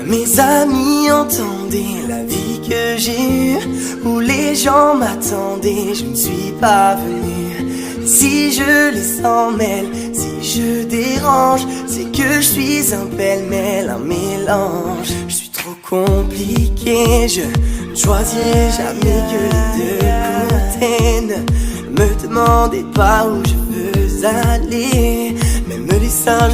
Mes amis entendaient la vie que j'ai eue, où les gens m'attendaient, je ne suis pas venu. Si je les emmêle, si je dérange, c'est que je suis un pêle-mêle, un mélange. Je suis trop compliqué, je ne choisirai jamais que les deux côtés. Ne me demandez pas où je veux aller. Même les singes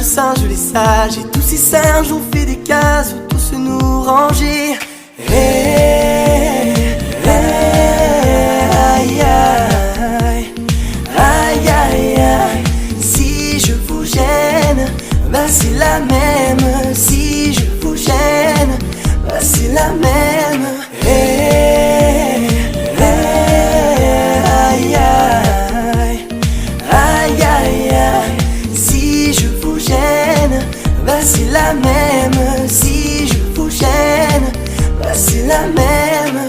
les sages, et tous ces singes ont fait des cases où tous nous ranger. Hey, hey, aïe, aïe, aïe, aïe, aïe. Si je vous gêne, bah c'est la même. Si je vous gêne, bah c'est la même. Hey, hey, aïe, aïe, aïe, aïe, aïe. Si je vous gêne, bah c'est la même. Si je vous gêne, bah c'est la même.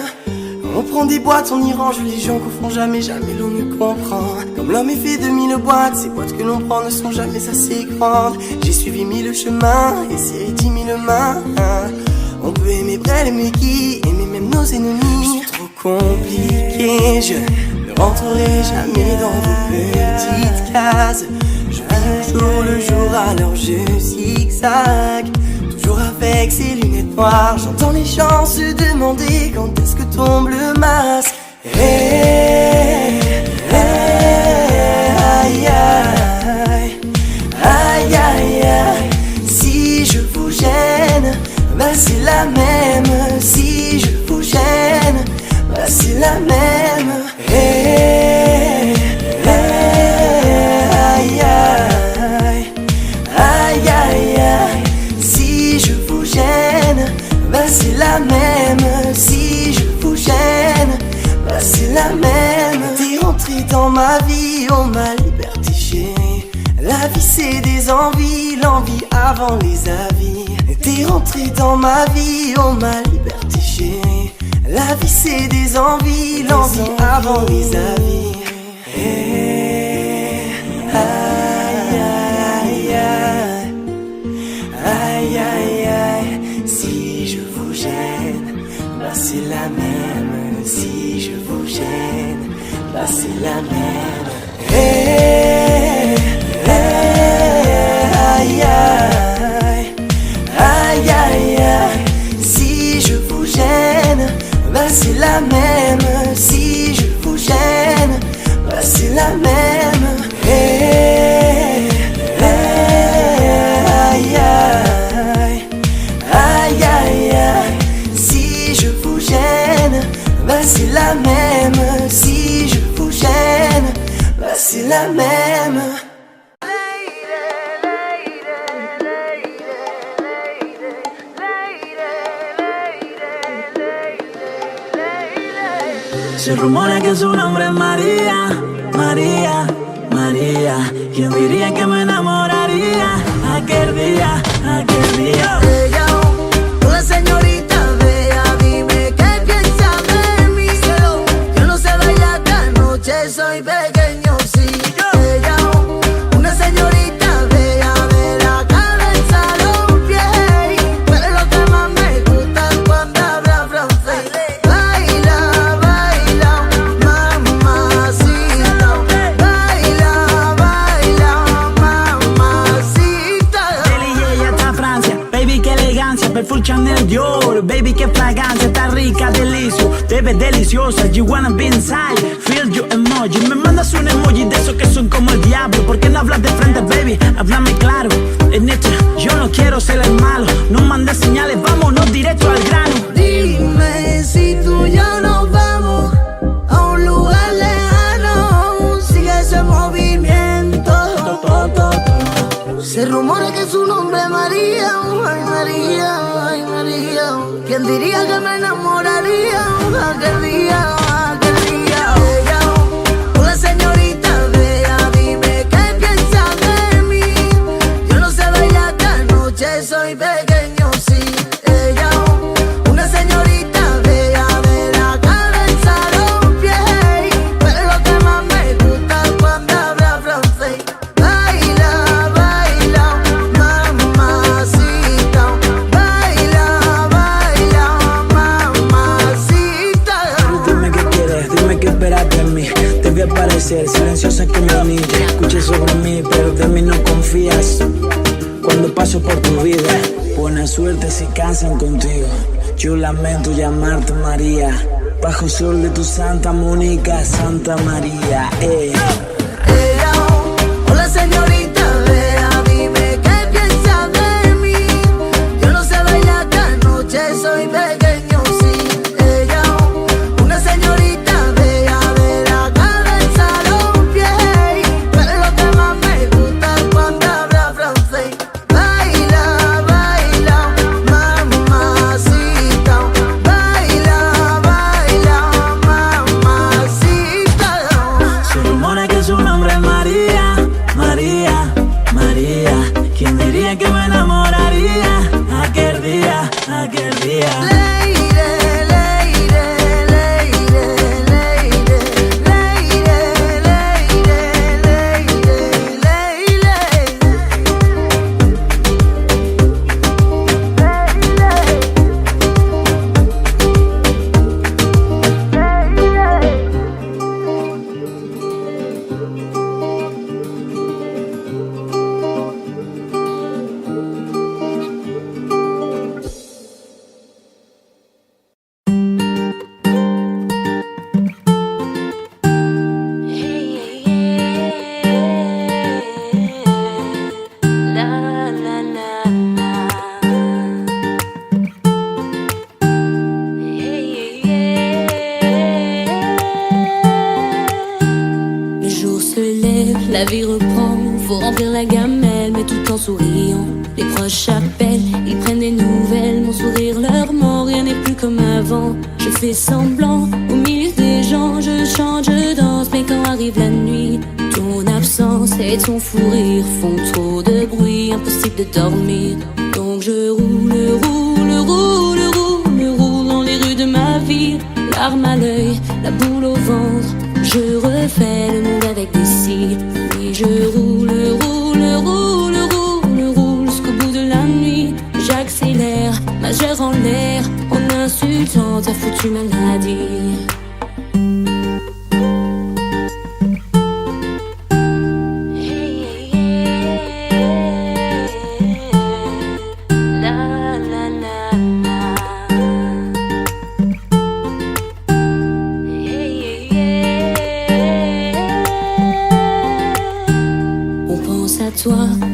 On prend des boîtes, on y range, les gens confondent jamais, jamais l'on ne comprend. Comme l'homme est fait de mille boîtes, ces boîtes que l'on prend ne sont jamais assez grandes. J'ai suivi mille chemins et serré 10 000 mains. On peut aimer Brel, aimer qui, aimer même nos ennemis. Je suis trop compliqué, je ne rentrerai jamais dans vos petites cases. Je vis au jour le jour, alors je zigzag. Toujours avec ses lunettes noires, j'entends les gens se demander quand est-ce que tombe le masque. Hey, hey, aïe, aïe, aïe, aïe, aïe. Si je vous gêne, bah c'est la même. Si je vous gêne, bah c'est la même. Hey, hey, aïe, aïe, aïe, aïe, aïe. Si je vous gêne, bah c'est la même. Si je vous gêne, bah c'est la même. T'es rentré dans ma vie, oh ma liberté chérie. La vie c'est des envies, l'envie avant les avis. T'es rentré dans ma vie, oh ma liberté chérie. La vie c'est des envies, l'envie avant les avis. Hey, aïe, aïe, aïe, aïe, aïe, aïe. Si je vous gêne, bah c'est la même. Si je vous gêne, bah c'est la même. Hey, hey, aïe, aïe, aïe, aïe, aïe. Si je vous gêne, bah c'est la même. Si je vous gêne, bah c'est la même. Hey, hey, aïe, aïe, aïe, aïe, aïe. Si je vous gêne, bah c'est la même. Si je vous gêne, bah c'est la même. Se rumora que su nombre es María, María, María. ¿Quién diría que me enamoraría aquel día, aquel día? Ella, una señorita bella, dime qué piensas de mí. Yo no sé bailar esta noche, soy pequeño, sí. Ella, una señorita bella, de la cabeza a los pies. Pero lo que más me gusta es cuando habla francés. Baila, baila, mamacita. Baila, baila, mamacita. Él y ella está Francia, baby qué elegancia, perfume Chanel Dior, baby qué fragancia, está rica, delicio, te ves deliciosa, you wanna be inside, feel your emoji, me mandas un emoji de esos que son como el diablo, ¿por qué no hablas de frente, baby? Háblame claro, en esto yo no quiero ser el malo, no mandes señales, vámonos directo al grano. Dime si tú y yo nos vamos a un lugar lejano, sigue ese movimiento. Se rumora que su nombre es María, ay María, ay María. ¿Quién diría que me enamoraría aquel día, aquel día? Ella, una señorita bella, dime qué piensas de mí. Yo no sé bailar esta noche, soy pequeño, sí. Ella, una señorita bella, de la cabeza a los pies. Pero lo que más me gusta es cuando habla francés. Baila, baila, mamacita. Baila, puede ser silenciosa que me niña. Escuchas sobre mí, pero de mí no confías. Cuando paso por tu vida, buena suerte si cansan contigo. Yo lamento llamarte María, bajo el sol de tu Santa Mónica, Santa María. Hola señorita, vea, dime qué piensa de mí. Yo no sé bailar esta noche, soy pequeño, sí. Ella, una señorita, vea de la cabeza a los pies. Pero lo que más me gusta es cuando habla francés. Baila, baila, mamacita. Baila, baila, mamacita. Se rumora que su nombre es María, María, María. ¿Quién diría que me enamoraría aquel día, aquel día? Leire, leire, leire, leire, leire, leire, Le jour se lève, la vie reprend. Faut remplir la gamelle, mais tout en souriant. Les proches appellent, ils prennent des nouvelles. Mon sourire leur ment, rien n'est plus comme avant. Je fais semblant, au milieu des gens. Je chante, je danse, mais quand arrive la nuit, ton absence et ton fou rire font trop de bruit, impossible de dormir. Donc je roule, roule, roule, roule, roule dans les rues de ma ville. Larmes à l'œil, la boule au ventre. Je refais le monde avec des cils. Oui, je roule, roule, roule, roule, roule jusqu'au bout de la nuit. J'accélère, majeur en l'air, en insultant ta foutue maladie.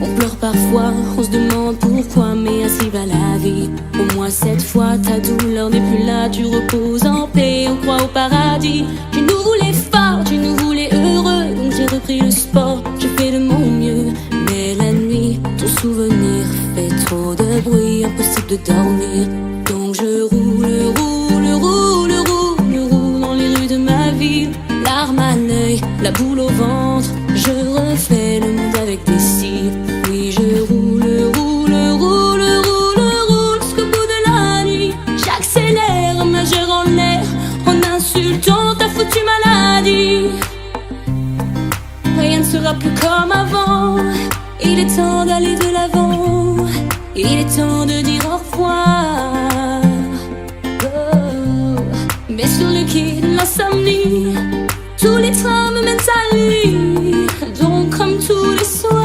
On pleure parfois, on se demande pourquoi, mais ainsi va la vie. Au moins cette fois, ta douleur n'est plus là, tu reposes en paix, on croit au paradis. Tu nous voulais fort, tu nous voulais heureux, donc j'ai repris le sport, je fais de mon mieux. Mais la nuit, ton souvenir fait trop de bruit, impossible de dormir. Donc je roule, roule, roule, roule, roule dans les rues de ma ville. Larmes à l'œil, la boule au ventre, je refais le monde avec des cils. Oui, je roule, roule, roule, roule, roule jusqu'au bout de la nuit. J'accélère, majeur en l'air, en insultant ta foutue maladie. Rien ne sera plus comme avant. Il est temps d'aller de l'avant. Il est temps de dire au revoir. Oh. Mais sur le quai de l'insomnie, tous les trains me mènent à lui. Donc comme tous les soirs.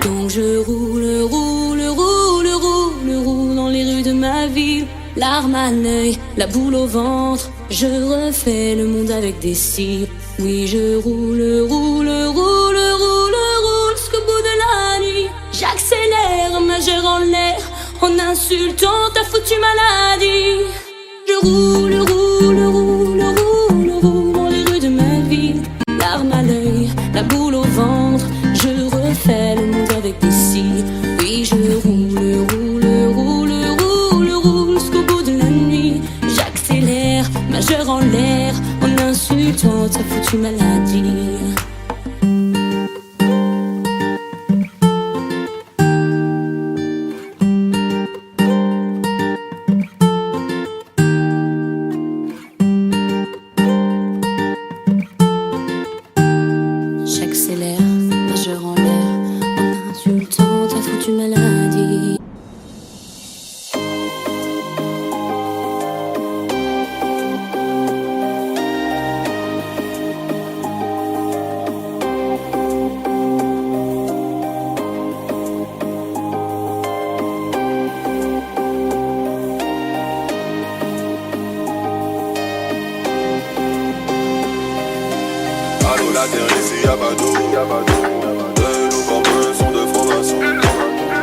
Donc je roule, roule, roule, roule, roule dans les rues de ma ville. Larmes à l'œil, la boule au ventre, je refais le monde avec des cils. Oui, je roule, roule, roule, roule, roule jusqu'au bout de la nuit. J'accélère, majeur en l'air, en insultant ta foutue maladie. Je roule, roule, roule, roule, roule dans les rues de ma ville. Larmes à l'œil, la boule au ventre, je refais le monde avec des cils. Oui, je roule, roule, roule, roule, roule jusqu'au bout de la nuit. J'accélère, majeur en l'air, en insultant ta foutue maladie. J'accélère, majeur en l'air, en insultant ta foutue maladie. à l'eau, la terre ici y'a pas d'eau. Nos corps sont de francs-maçons.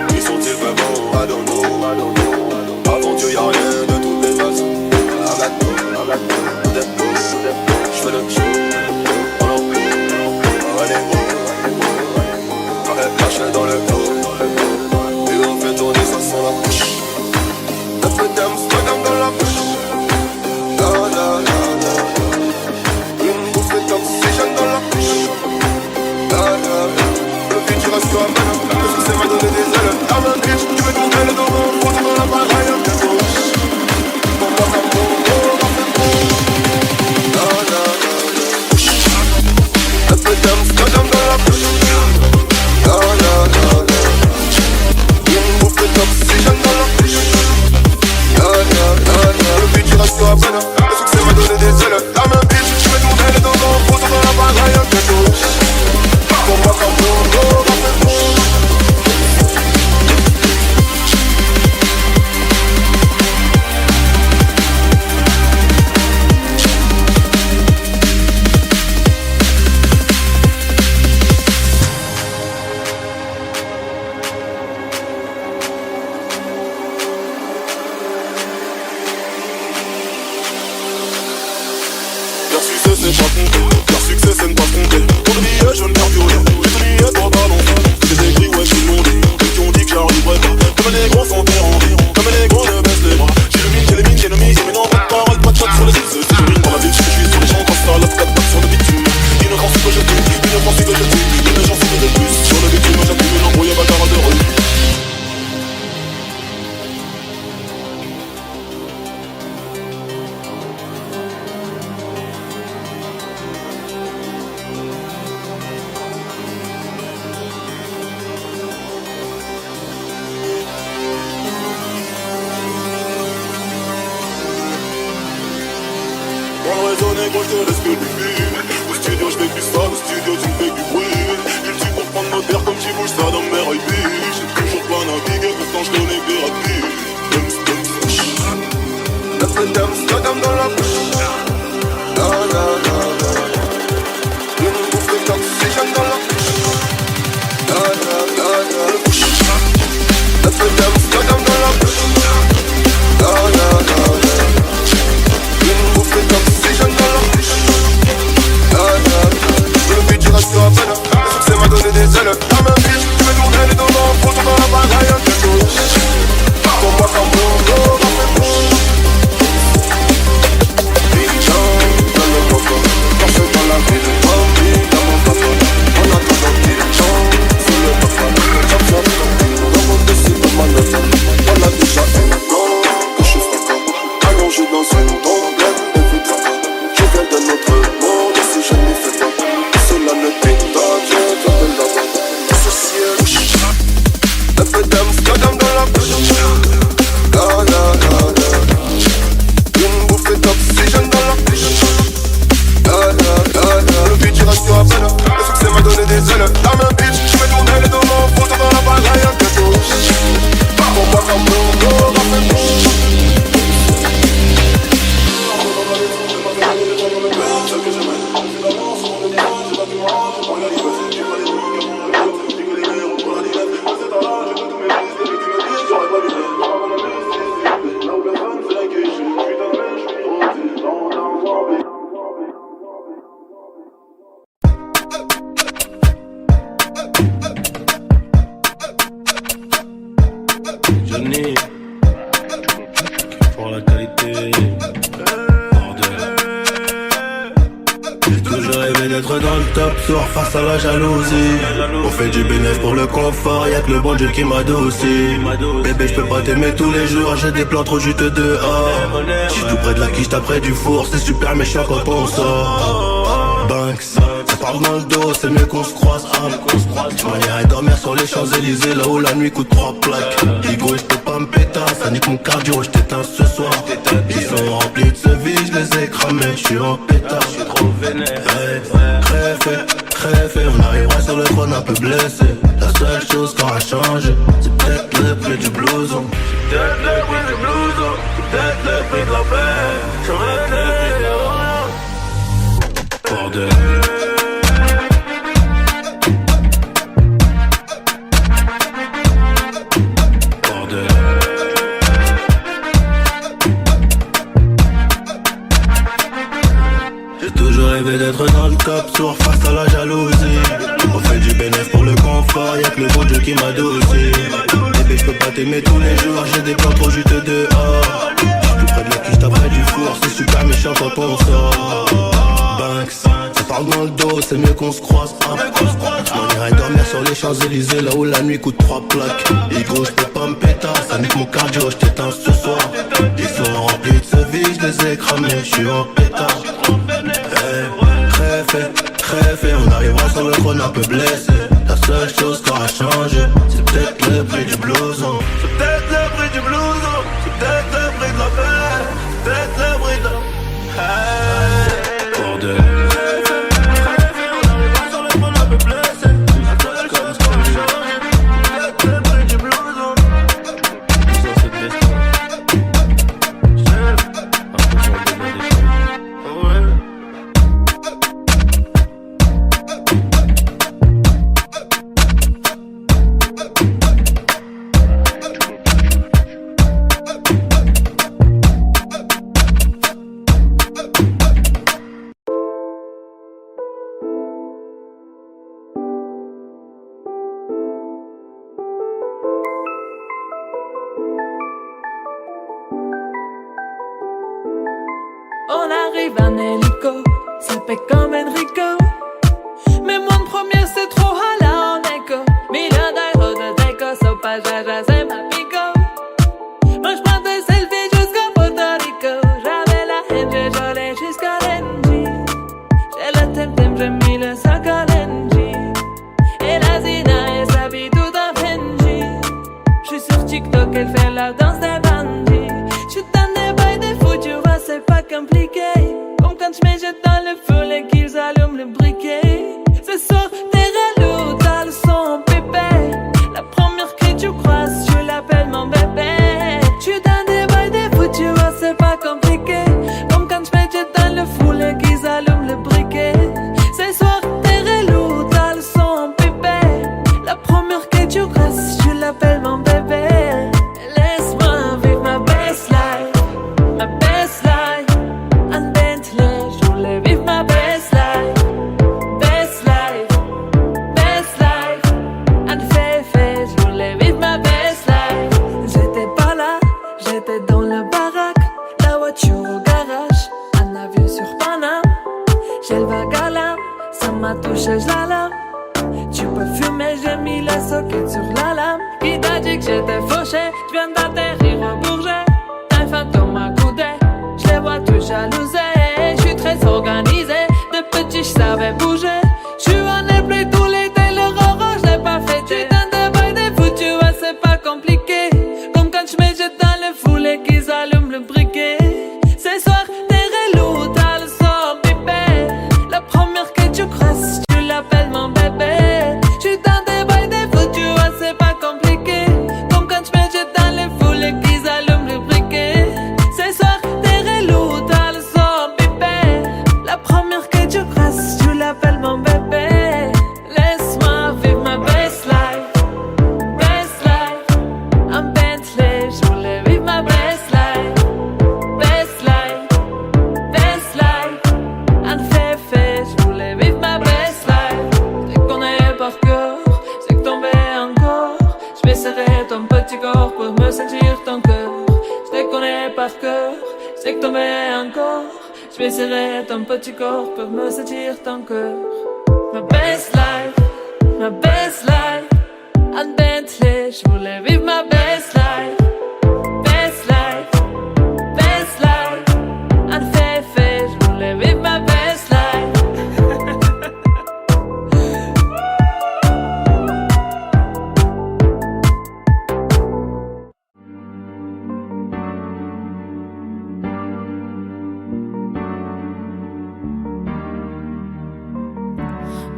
Qui sont-ils vraiment? I don't know. Avant Dieu y'a rien de toutes les façons. J'fais le show. Lâche dans le dos. Et on fait tourner, ça sent la bouche. Un peu d'Amsterdam dans la bouche. La la la la. Une bouffée d'oxygène dans la bouche. La la la. Le futur reste comme un. Le succès m'a donné des ailes. La main bitch, tu veux tourner le dos. Faut dans la baraille, bientôt. Pour moi ça me la la la la. Un peu d'Amsterdam dans la bouche. La la la la. Une bouffée d'oxygène dans la bouche. La la la la. Le futur reste à peine. Le succès m'a donné des ailes. La main bitch, je vais tourner le dos. Faut dans la baraille bientôt. Pour moi comme bon, Face à la jalousie, on fait du bénéfice pour le confort, y'a que le bon Dieu qui m'adoucit. Bébé, je peux pas t'aimer tous les jours, j'ai des plans trop juteux dehors. J'suis tout près de la quiche, t'as près du four, c'est super méchant quand on sort. Banks, ça parle dans le dos, c'est mieux qu'on se croise. Tu m'en dormir sur les Champs-Élysées, là où la nuit coûte 3 plaques. Higo, j'peux pas me péter, ça nique mon cardio, j't'éteins ce soir. Ils sont remplis de ce vie, j'les ai cramés, j'suis en pétard. J'suis trop vénère. Crève, on arrivera sur le trône un peu blessé. La seule chose qui aura changé, c'est peut-être le prix du blouson. C'est peut-être le prix du blouson, c'est peut-être le prix de la paix. J'aurais été bordel. tour face à la jalousie. On fait du bénéf pour le confort, y'a que le bon Dieu qui m'adoucit. Bébé je peux pas t'aimer tous les jours, j'ai des plans trop juste dehors. Tout près de la quiche, t'as près du four, c'est super méchant quand on sort. Banks, ça parle dans le dos, c'est mieux qu'on se croise. On irait dormir sur les Champs-Élysées, là où la nuit coûte 3 plaques. Ego, j'peux pas me péter, ça nique mon cardio, j't'éteins ce soir. Ils sont remplis de ce vie, j'les ai cramés, j'suis en pétard. Crève, on arrivera sur le trône un peu blessé. La seule chose qui aura changé, c'est peut-être le prix du blouson. C'est peut-être le prix du blouson, c'est peut-être le prix de la paix, c'est peut-être le prix de... Hey, bordel. On arrive en hélico, ça fait comme Enrico. Mais moi le premier c'est trop hala en écho. Million d'euros de déco, so pas jaja c'est ma pico. Moi j'prends des selfies jusqu'au Porto Rico. J'avais la haine, j'ai gelé jusqu'à l'Engie. J'ai le temtem, j'ai mis le sac à l'Engie. Et la Zina, elle s'habille tout en Fendi. J'suis sur TikTok, elle fait la danse des bandits. J'suis dans des bails des fous, tu vois c'est pas compliqué. Comme quand j'me jette dans le feu et qu'ils allument le briquet. Ce soir t'es relou, t'as le son pépé. La première que tu croises, je l'appelle mon bébé. J'suis dans des bails des fous, tu vois c'est pas compliqué. Comme quand j'me jette dans le feu et qu'ils allument le briquet. Ce soir t'es relou, t'as le son pépé. La première que tu croises, je l'appelle mon bébé. Laisse-moi vivre ma best life. Ma best life, un Bentley, je voulais vivre ma best life. Best life, un féfé, je voulais vivre ma best life. J'étais pas là, j'étais dans le baraque. La voiture au garage, un avion sur Paname. J'ai le vague à l'âme, ça m'a touché, j'l'alame. Tu peux fumer, j'ai mis la socket sur la lame. Qui t'a dit que j'étais fauché, j'viens d'atterrir au Bourget. Un fantôme m'a coudé, j'les vois tout jalousés. J'suis très organisé, de petit j'savais bouger. J'suis en air plus tout l'été, le roro j'l'ai pas fêté. J'suis dans des bails des fous, tu vois c'est pas compliqué. Comme quand j'me jette dans le foule et qu'ils allument le briquet. Ce soir t'es relou, t'as le son pipé. La première que tu crosses, tu l'appelles mon bébé. J'suis dans des bails des fous, tu vois c'est pas compliqué. Comme quand j'me jette dans le foule et qu'ils allument le briquet. Ce soir t'es relou, t'as le son pipé. La première que tu crosses, tu l'appelles mon bébé. Laisse-moi vivre ma best life. Best life, un Bentley, je voulais vivre ma best life. Best life, un féfé, je voulais vivre ma best life. C'est qu'on est par cœur, c'est que tomber encore. Je vais serrer ton petit corps pour me sentir ton cœur. Je te connais par cœur, c'est que tomber encore. Je vais serrer ton petit corps pour me sentir ton cœur. Ma best life, un Bentley, je voulais vivre ma best life. Best life, un féfé, je voulais vivre ma best life.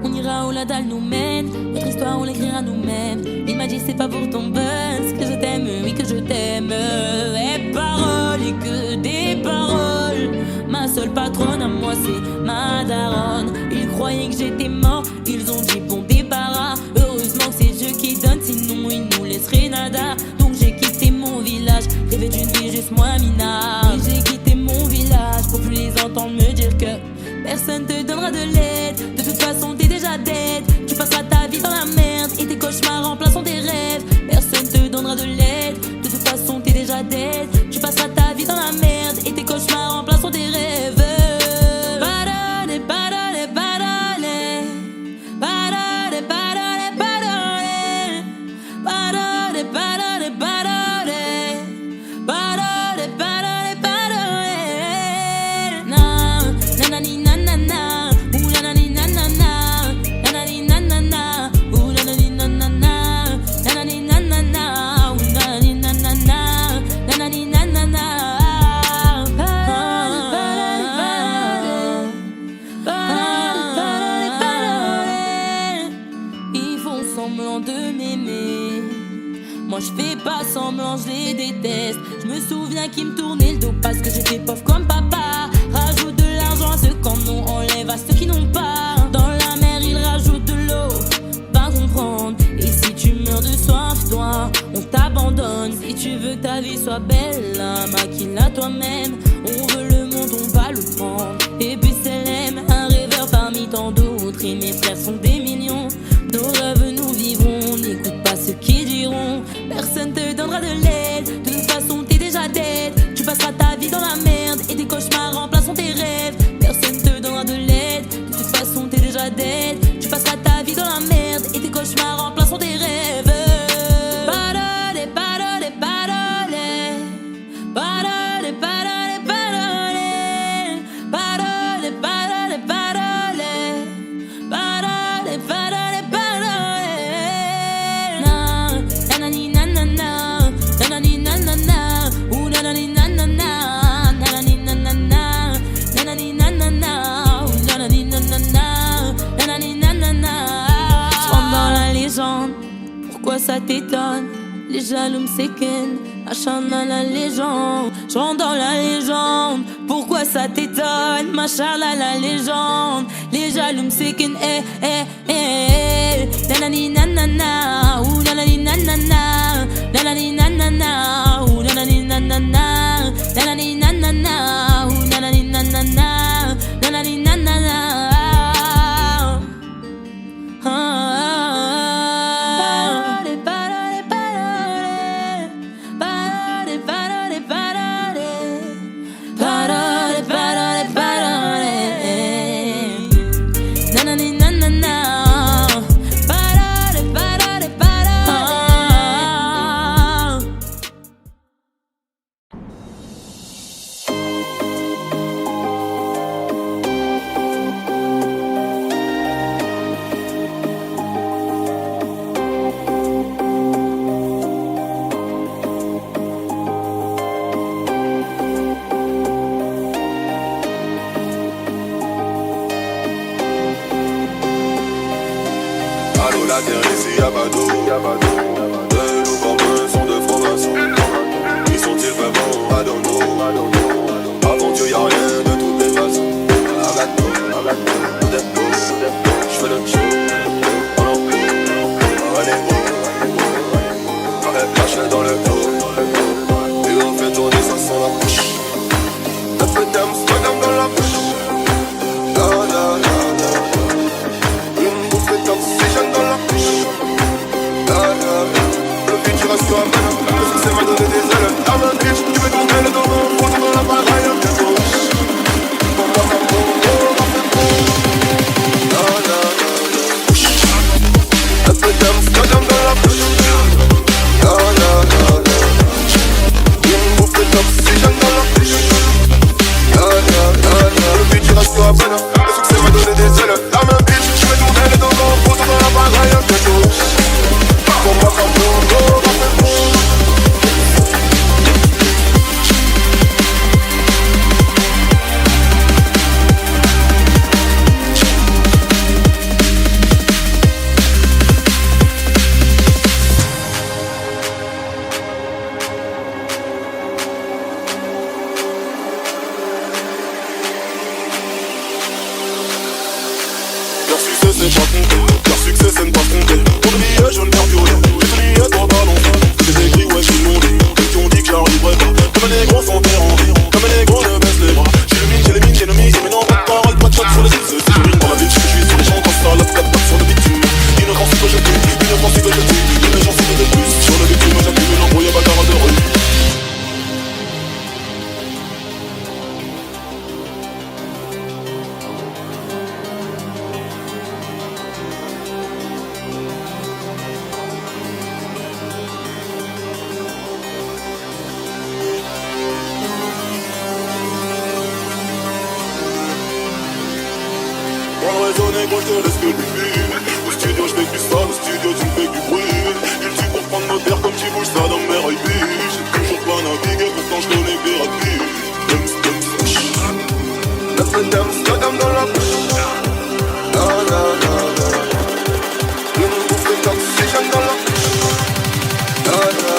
On ira où la dalle nous mène, notre histoire on l'écrira nous-mêmes. Il m'a dit c'est pas pour ton buzz que je t'aime, oui que je t'aime. Et paroles et que des paroles. Ma seule patronne à moi c'est ma daronne. Ils croyaient que j'étais mort, ils ont dit bon débarras. Heureusement que c'est Dieu qui donne, sinon ils nous laisseraient nada. Donc j'ai quitté mon village, rêvé d'une vie juste moins minable. Et j'ai quitté mon village pour plus les entendre me dire que personne te donnera de l'aide. De toute Moi je fais pas semblant, je les déteste. Je me souviens qu'ils me tournaient le dos parce que j'étais pauvre comme papa. Rajoute de l'argent à ceux qui en ont, enlève à ceux qui n'ont pas. Dans la mer ils rajoutent de l'eau, pas comprendre. Et si tu meurs de soif, toi, on t'abandonne. Si tu veux que ta vie soit belle, maquille-la toi-même. On veut le monde, on va le prendre. Et puis c'est l'aime, un rêveur parmi tant d'autres. Et mes frères sont des millions. Nos rêves nous vivrons, n'écoute pas ceux qui diront. Personne te donnera de l'aide, de toute façon t'es déjà dead. Tu passeras ta vie dans la merde et tes cauchemars remplaceront tes rêves. Personne te donnera de l'aide, de toute façon t'es déjà dead. Tu passeras ta vie dans la merde et tes cauchemars remplaceront tes rêves. Parole, parole, parole. Parole, parole, parole. Parole, parole, parole. Parole, parole, parole. Nanani nanana, nanani nanana, ooh nanani nanana, nanani nanana, nanani nanana, ooh nanani nanana, nanani nanana. Je rentre dans la légende, pourquoi ça t'étonne? Les jaloux me séquennent, machin la légende. Je rentre dans la légende, pourquoi ça t'étonne? Machin la légende. Les jaloux me séquennent, nanani nanana, ooh nanani nanana, nanani nanana, ooh nanani nanana, nanani nanana, ooh nanani nanana, nanani nanana. Parole, parole, parole. Parole, parole, parole. Parole, parole, parole. Nanani nanana. Parole, parole, parole. Allô, la terre ici y'a pas d'eau. De nos copains sont de francs-maçons. Qui sont-ils vraiment? I don't know. Avant Dieu y'a rien de toutes les façons. J'fais le show. Allez, lâche-le dans le dos. Et on fait tourner, ça sent la bouche. La fête d'aime, swagam dans la bouche. La la la la. Une bouffée d'oxygène dans la bouche. La la la. Le futur reste sur la main. Le succès m'a donné des ailes. La main bitch, tu veux tourner le dos. Faut dans la baraille. Bientôt. Pour moi ça vaut. La la la la. La fête d'aime, swagam dans la bouche. La la la la. Une bouffée d'oxygène dans la bouche. La la la la. Le futur reste sur la main. Le succès m'a donné des ailes. La main bitch, tu veux tourner le dos. Faut dans la baraille. Bientôt. Pour moi ça vaut. Leur succès c'est pas compté, leur succès c'est ne pas compter. Pour le billet jaune vert violet, j'ai tout lié droit ballon. J'ai écrit ouais j'suis mon lit, ceux qui ont dit que j'arriverai pas. Comme un négro sans terre en vie, comme un négro ne baisse les bras. J'ai le mine, j'ai les mines, j'ai nommé, j'ai mes noms, pas de parole, pas de chat sur les sites. C'est je dans la ville, je suis sur les gens comme ça, la quatre pattes sur le bitume. Innocence que je tue, innocence que je tue, innocence de plus. Sur le bitume j'appuie l'embrouille à bagarre de rue. Raisonner quand je te laisse que du vide. Au studio je fais du sale, au studio tu me fais du bruit. Il tue pour prendre mon terre comme tu bouges ça dans mes rêves. J'ai toujours pas navigué, pourtant je connais des rapides. La fête d'Amsterdam dans la bouche. La la la la. Une bouffée d'oxygène dans la bouche. La la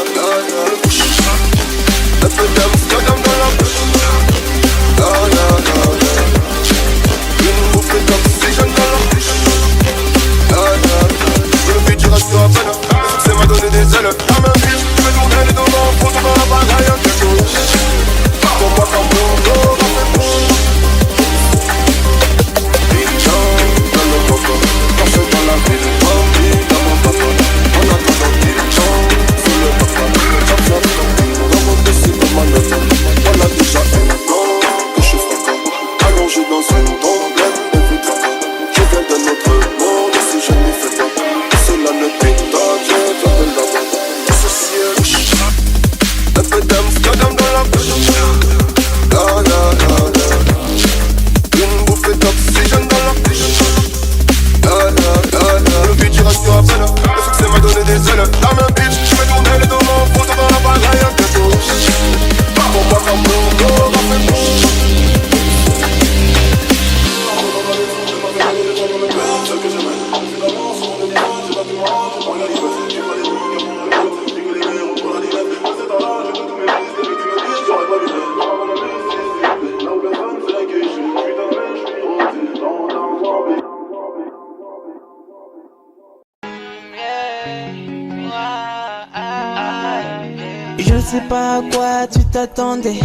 sais pas à quoi tu t'attendais.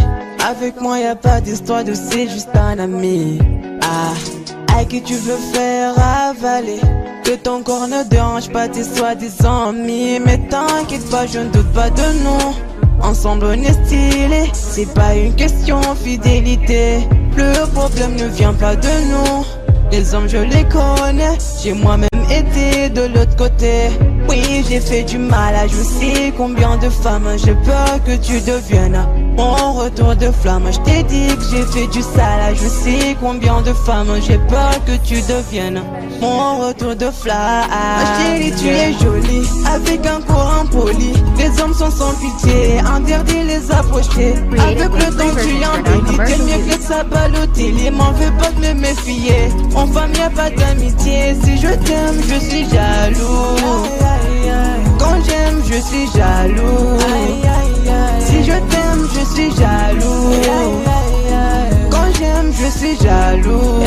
Avec moi y a pas d'histoire de c'est juste un ami. À qui tu veux faire avaler. Que ton corps ne dérange pas tes soi-disant amis. Mais t'inquiète pas, je ne doute pas de nous. Ensemble on est stylé, c'est pas une question fidélité. Le problème ne vient pas de nous. Les hommes je les connais, j'ai moi-même été de l'autre côté. Oui j'ai fait du mal à je sais combien de femmes. J'ai peur que tu deviennes mon retour de flamme. Je t'ai dit que j'ai fait du sale à je sais combien de femmes. J'ai peur que tu deviennes mon retour de flamme. Chérie tu es jolie, avec un corps impoli. Les hommes sont sans pitié, interdit les approcher. Avec le temps tu embellis, t'es mieux que ça Balotelli. M'en veux pas de me méfier, en femme y'a pas d'amitié. Si je t'aime je suis jaloux. Quand j'aime je suis jaloux. Si je t'aime je suis jaloux. Quand j'aime je suis jaloux.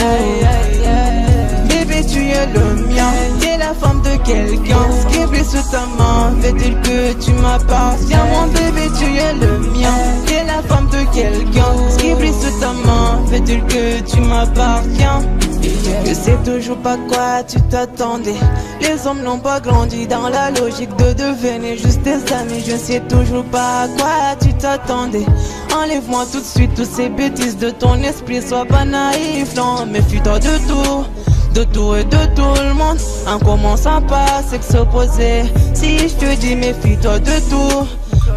Bébé tu es le mien, t'es la femme de quelqu'un. Ce qui brille sous ta main veut dire que tu m'appartiens. Mon bébé tu es le mien, t'es la femme de quelqu'un. Ce qui brille sous ta main veut dire que tu m'appartiens. Je sais toujours pas quoi tu t'attendais. Les hommes n'ont pas grandi dans la logique de devenir juste tes amis. Je sais toujours pas à quoi tu t'attendais. Enlève-moi tout de suite toutes ces bêtises de ton esprit. Sois pas naïf, non, méfie-toi de tout. De tout et de tout le monde. En commençant par sexe opposé. Si je te dis méfie-toi de tout.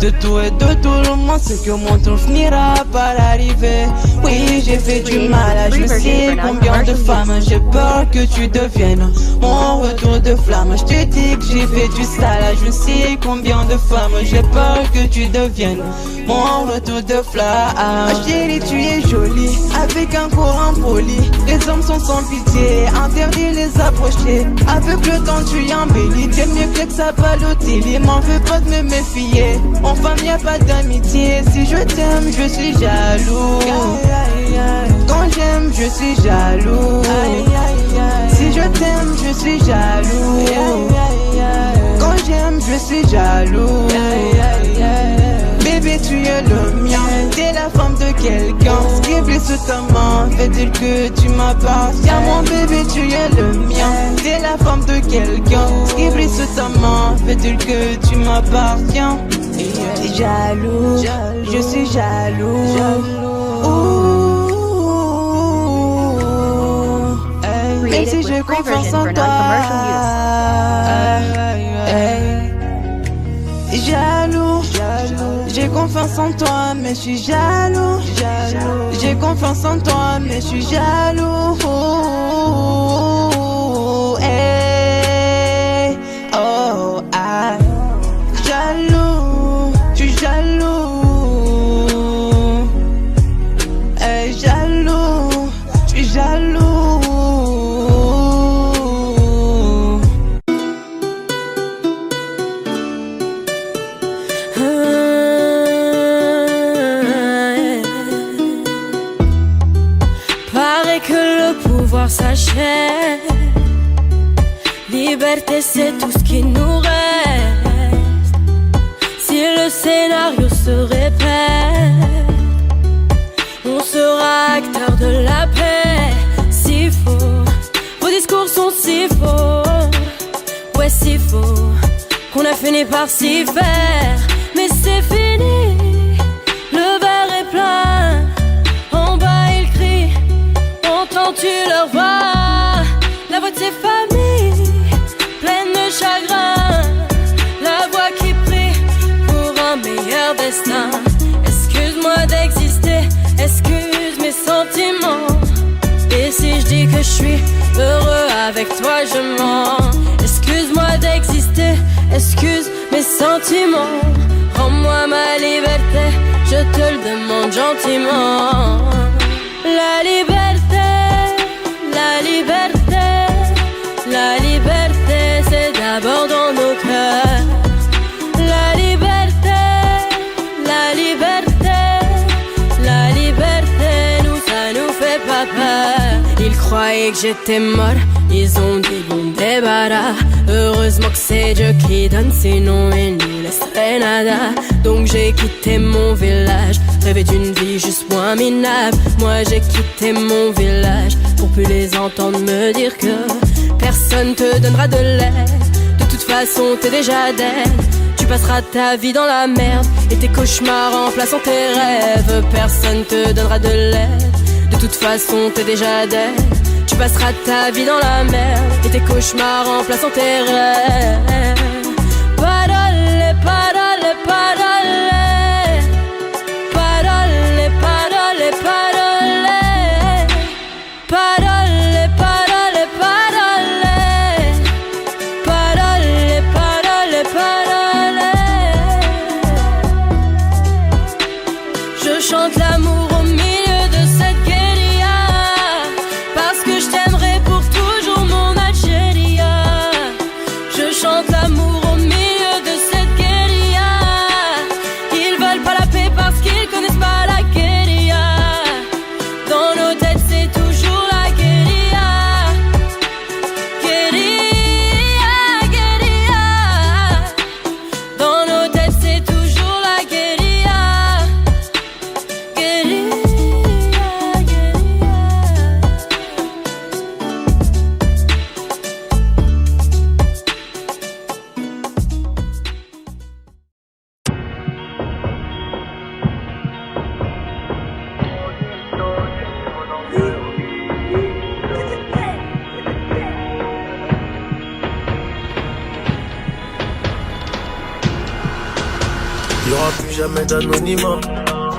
De tout et de tout le monde, c'est que mon tour finira par arriver. Oui, j'ai fait du mal à je sais combien de femmes. J'ai peur que tu deviennes mon retour de flamme. Je te dis que j'ai fait du sale à je sais combien de femmes. J'ai peur que tu deviennes mon retour de flamme. Chérie, tu es jolie, avec un corps impoli. Les hommes sont sans pitié, interdit les approcher. Avec le temps tu embellis, t'es mieux que ça Balotelli. M'en veux pas de me méfier, en femme y'a pas d'amitié. Si je t'aime je suis jaloux. Quand j'aime je suis jaloux. Si je t'aime je suis jaloux. Quand j'aime je suis jaloux. Bébé tu es le mien, t'es la femme de quelqu'un. Ce qui brille sous ta main veut dire que tu m'appartiens. Mon bébé tu es le mien, t'es la femme de quelqu'un. Ce qui brille sous ta main veut dire que tu m'appartiens. Jaloux, je suis jaloux. Même si j'ai confiance en toi. Jaloux, j'ai confiance en toi, mais je suis jaloux. J'ai confiance en toi, mais je suis jaloux. Hey, oh, ah, jaloux, je suis jaloux. Hey, jaloux, je suis jaloux. S'achève. Liberté c'est tout ce qui nous reste. Si le scénario se répète, on sera acteur de la paix. Si faux, vos discours sont si faux. Ouais si faux, qu'on a fini par s'y faire. Mais c'est fini, le verre est plein. En bas ils crient, entends-tu leur voix? La voix de ses familles, pleine de chagrin. La voix qui prie pour un meilleur destin. Excuse-moi d'exister, excuse mes sentiments. Et si je dis que je suis heureux avec toi, je mens. Excuse-moi d'exister, excuse mes sentiments. Rends-moi ma liberté, je te le demande gentiment. La liberté, la liberté, la liberté, c'est d'abord dans nos cœurs. La liberté, la liberté, la liberté, nous ça nous fait pas peur. Ils croyaient que j'étais mort, ils ont dit bon débarras. Heureusement que c'est Dieu qui donne, sinon il nous laisserait nada. Donc j'ai quitté mon village, rêvé d'une vie juste moins minable. Moi j'ai quitté mon village pour plus les entendre me dire que personne te donnera de l'aide. De toute façon t'es déjà dead. Tu passeras ta vie dans la merde et tes cauchemars remplaçant tes rêves. Personne te donnera de l'aide. De toute façon t'es déjà dead. Tu passeras ta vie dans la merde et tes cauchemars remplaçant tes rêves. Parole, parole, parole. Parole, parole, parole. Parole, parole, parole. Parole, parole, parole. Je chante l'amour au milieu de cette guérilla, parce que je t'aimerai pour toujours mon Algéria. Je chante l'amour au milieu de cette guérilla. Ils veulent pas la paix parce qu'ils connaissent pas la guérilla. Dans nos têtes c'est toujours la guérilla. Guérilla, guérilla. Dans nos têtes c'est toujours la guérilla. Guérilla, guérilla. Il y aura plus jamais d'anonymat,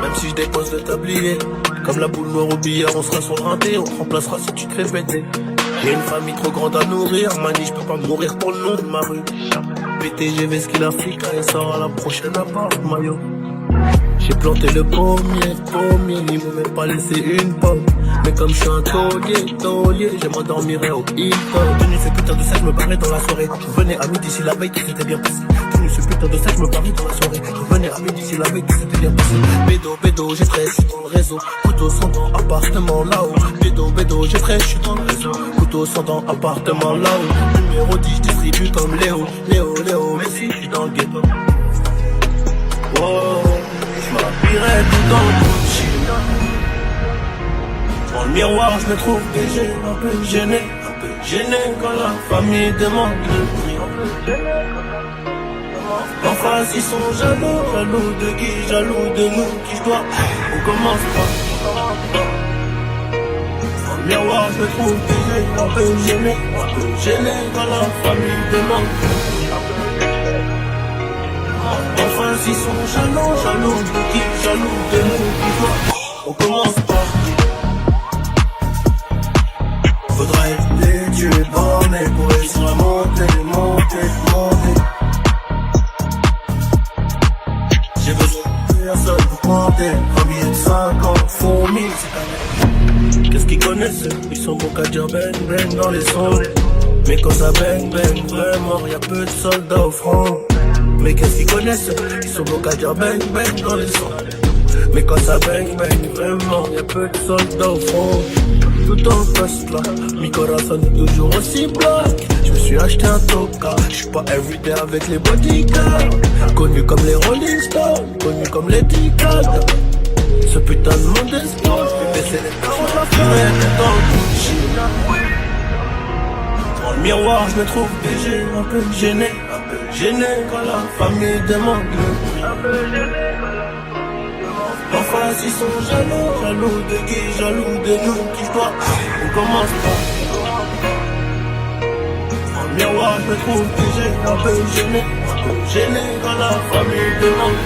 même si je dépose le tablier. Comme la boule noire au billard, on sera sur le rinté, on te remplacera si tu te fais péter. J'ai une famille trop grande à nourrir, mani, je peux pas mourir pour le nom de ma rue. PTGV, ce qu'il a fait, quand il sort à la prochaine appart, maillot. J'ai planté le pommier, ils m'ont même pas laissé une pomme. Mais comme je suis un taulier, je m'endormirai au Hilton. Tenu ce putain de sac, je me barrais dans la soirée. Je venais à midi si la veille tout s'était bien passé. Tenu ce putain de sac, je me barrais dans la soirée. Je venais à midi si la veille tout s'était bien passé. Bédo, j'ai fraîche, je suis dans le réseau. Couteau sans dents, appartement là-haut. Bédo, j'ai fraîche, je suis dans le réseau. Couteau sans dents, appartement là-haut. Numéro 10, je distribue comme Léo, mais si je suis dans le ghetto. Wow. J'm'habillerai tout dans le Gucci. Dans le miroir, je me trouve déjà un peu gêné quand la famille demande le prix. En face, ils sont jaloux de qui, jaloux de nous, qui je dois. On commence pas. Dans le miroir, je me trouve déjà un peu gêné quand la famille demande le prix. Enfin, ils sont jaloux de qui, jaloux de nous, qui doit. On commence pas. Faudra être tu es borné pour réussir à monter. J'ai besoin de personne pour compter. Un billet de 50 font 1000, c'est un. Qu'est-ce qu'ils connaissent? Ils sont bons qu'à dire bang dans les sons. Mais quand ça bang vraiment, y'a peu de soldats au front. Mais qu'est-ce qu'ils connaissent? Ils sont bons qu'à dire bang dans les sons. Mais quand ça bang vraiment, y'a peu de soldats au front. Tout en face là, mi corazon est toujours aussi black. Je me suis acheté un toka, je suis pas everyday avec les bodyguards. Connu comme les Rolling Stones, connu comme les Ticals. Ce putain de monde explose, je vais baisser les paroles, la fumée dans le Gucci. Dans le miroir, je me trouve déjà un peu gêné quand la famille demande le prix. En face, ils sont jaloux de qui, jaloux de nous, qui je dois. On commence pas. Dans le miroir, je me trouve déjà un peu gêné quand la famille demande.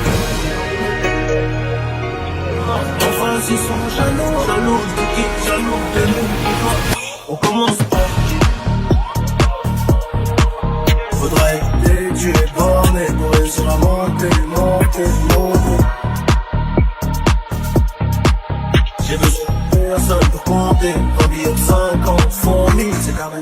En face, ils sont jaloux de qui, jaloux de nous, qui je dois. On commence pas. Faudra être tu es borné pour réussir à monter. J'ai besoin de personne pour compter. Un billet de 50 font 1000, c'est carré.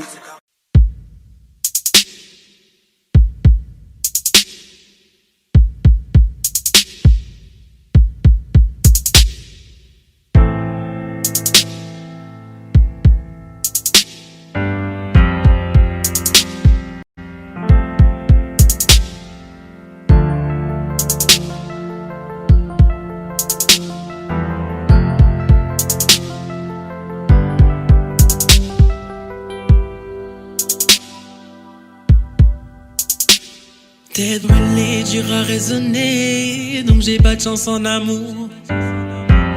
Tête brûlée, dur à raisonner, donc j'ai pas de chance en amour.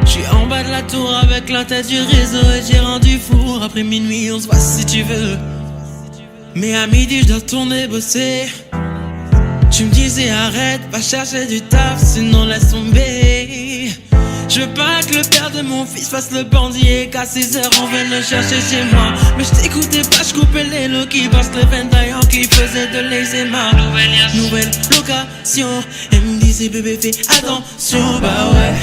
J'suis en bas de la tour avec la tête du réseau et j'ai rendu fou. Après minuit, on se voit si tu veux. Mais à midi, je dois retourner bosser. Tu me disais arrête, va chercher du taf, sinon laisse tomber. Je veux pas que le père de mon fils fasse le bandit et qu'à 6 heures on vienne le chercher chez moi. Mais je t'écoutais pas, je coupais les lots qui passent le Vendaillon qui faisait de l'eczéma. Nouvelle location, elle me disait bébé fais attention, bah ouais.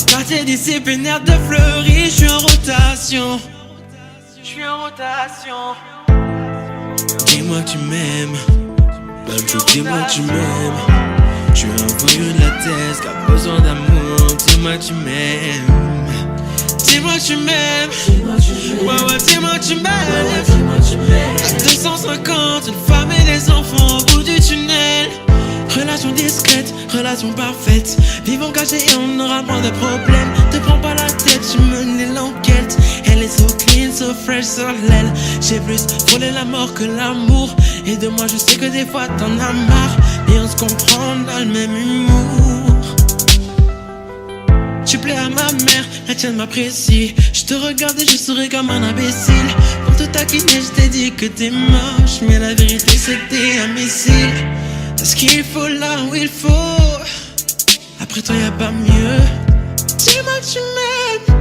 Quartier disciplinaire de Fleury, je suis en rotation. Dis-moi que tu m'aimes, même chose, dis-moi que tu m'aimes. Je suis un voyou de la thèse qui a besoin d'amour. Dis-moi que tu m'aimes. Dis-moi que tu m'aimes. Ouais, dis-moi que tu m'aimes. À 250, une femme et des enfants au bout du tunnel. Relation discrète, relation parfaite. Vivons cachés et on aura moins de problèmes. Te prends pas la tête, je menais l'enquête. Elle est so clean, so fresh sur l'aile. J'ai plus frôlé la mort que l'amour. Et de moi je sais que des fois t'en as marre. Et on se comprend dans le même humour. Tu plais à ma mère, la tienne m'apprécie. Je te regardais, je souris comme un imbécile. Pour te taquiner, je t'ai dit que t'es moche. Mais la vérité c'est que t'es un missile. T'as ce qu'il faut là où il faut. Après toi y'a pas mieux. Dis-moi que tu m'aimes.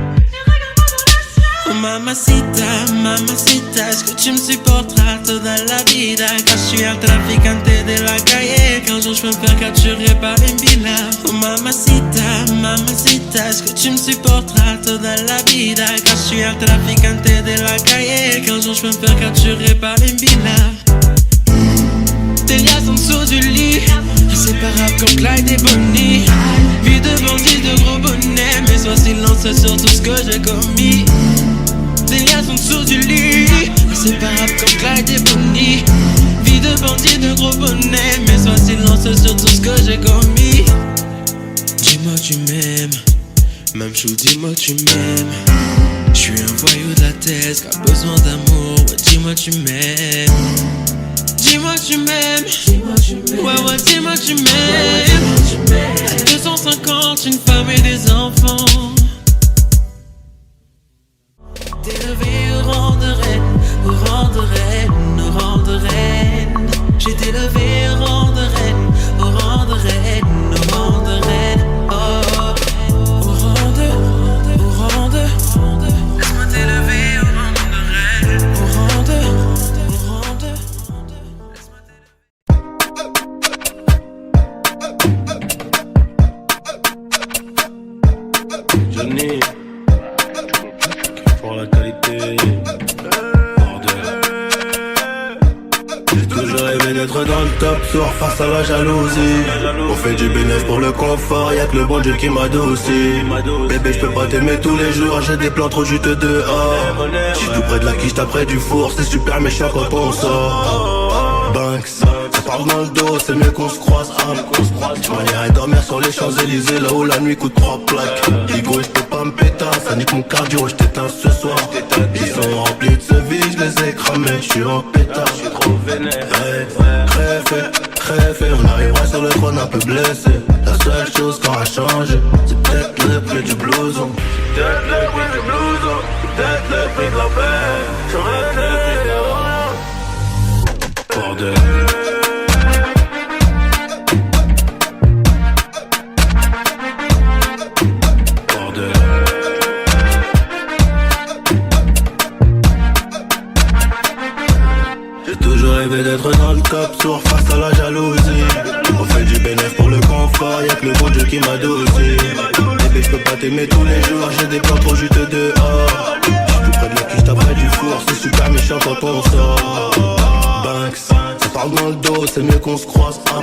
Oh mamacita, mamacita, est-ce que tu me supporteras toda la vida? Quand je suis un traficante de la calle, qu'un jour je peux me faire capturer par une villa. Oh mamacita, mamacita, est-ce que tu me supporteras toda la vida? Quand je suis un traficante de la calle, qu'un jour je peux me faire capturer par une villa. Tes liasses en dessous du lit, inséparables comme Clyde et Bonnie. Vie de bandit, de gros bonnet, mais sois silencieux sur tout ce que j'ai commis. Des liasses en dessous du lit, inséparables comme Clyde et Bonnie. Vie de bandit, de gros bonnet, mais sois silencieux sur tout ce que j'ai commis. Dis-moi que tu m'aimes, même chou, dis-moi que tu m'aimes. J'suis un voyou de la thèse qui a besoin d'amour, ouais, dis-moi que tu m'aimes. Dis-moi que tu m'aimes, ouais, dis-moi que tu m'aimes. À 250, une femme et des enfants. T'es levé au rang de reine, au rang de reine, au rang de reine. J'ai été levé au rang de reine, au rang de reine, au rang de reine. Oh, au rang de, laisse-moi t'élever au rang de reine, au rang de, Johnny, pour la qualité, bordel. J'ai toujours rêvé d'être dans le top soir face à la jalousie. On fait du bénéfice pour le confort, y'a que le bon Dieu qui m'adoucit. Bébé, je peux pas t'aimer tous les jours, j'ai des plans trop juteux dehors. J'suis tout près de la quiche, t'as près du four, c'est super méchant quand on sort. Banks, ça parle dans le dos, c'est mieux qu'on se croise. Tu m'irais dormir sur les Champs-Élysées, là où la nuit coûte 3 plaques. Digo, j'peux pas me péter, ça nique mon cardio, j't'éteins ce soir. Ils sont remplis de ce vide, j'les ai cramés, j'suis en pétard. J'suis trop vénère. Crève, on arrivera sur le trône un peu blessé. La seule chose qui aura changé, c'est peut-être le prix du blouson. C'est peut-être le prix du blouson, c'est peut-être le prix de la paix. J'aurais été bordel. J'ai toujours rêvé d'être dans le top sourd face à la jalousie. On fait du bénéfice pour le confort, y'a que le bon Dieu qui m'adoucit. Bébé, je peux pas t'aimer tous les jours, j'ai des plans trop juteux dehors. J'suis tout près de la quiche, t'as près du four, c'est super méchant quand on sort. Banks, ça parle dans le dos, c'est mieux qu'on se croise. On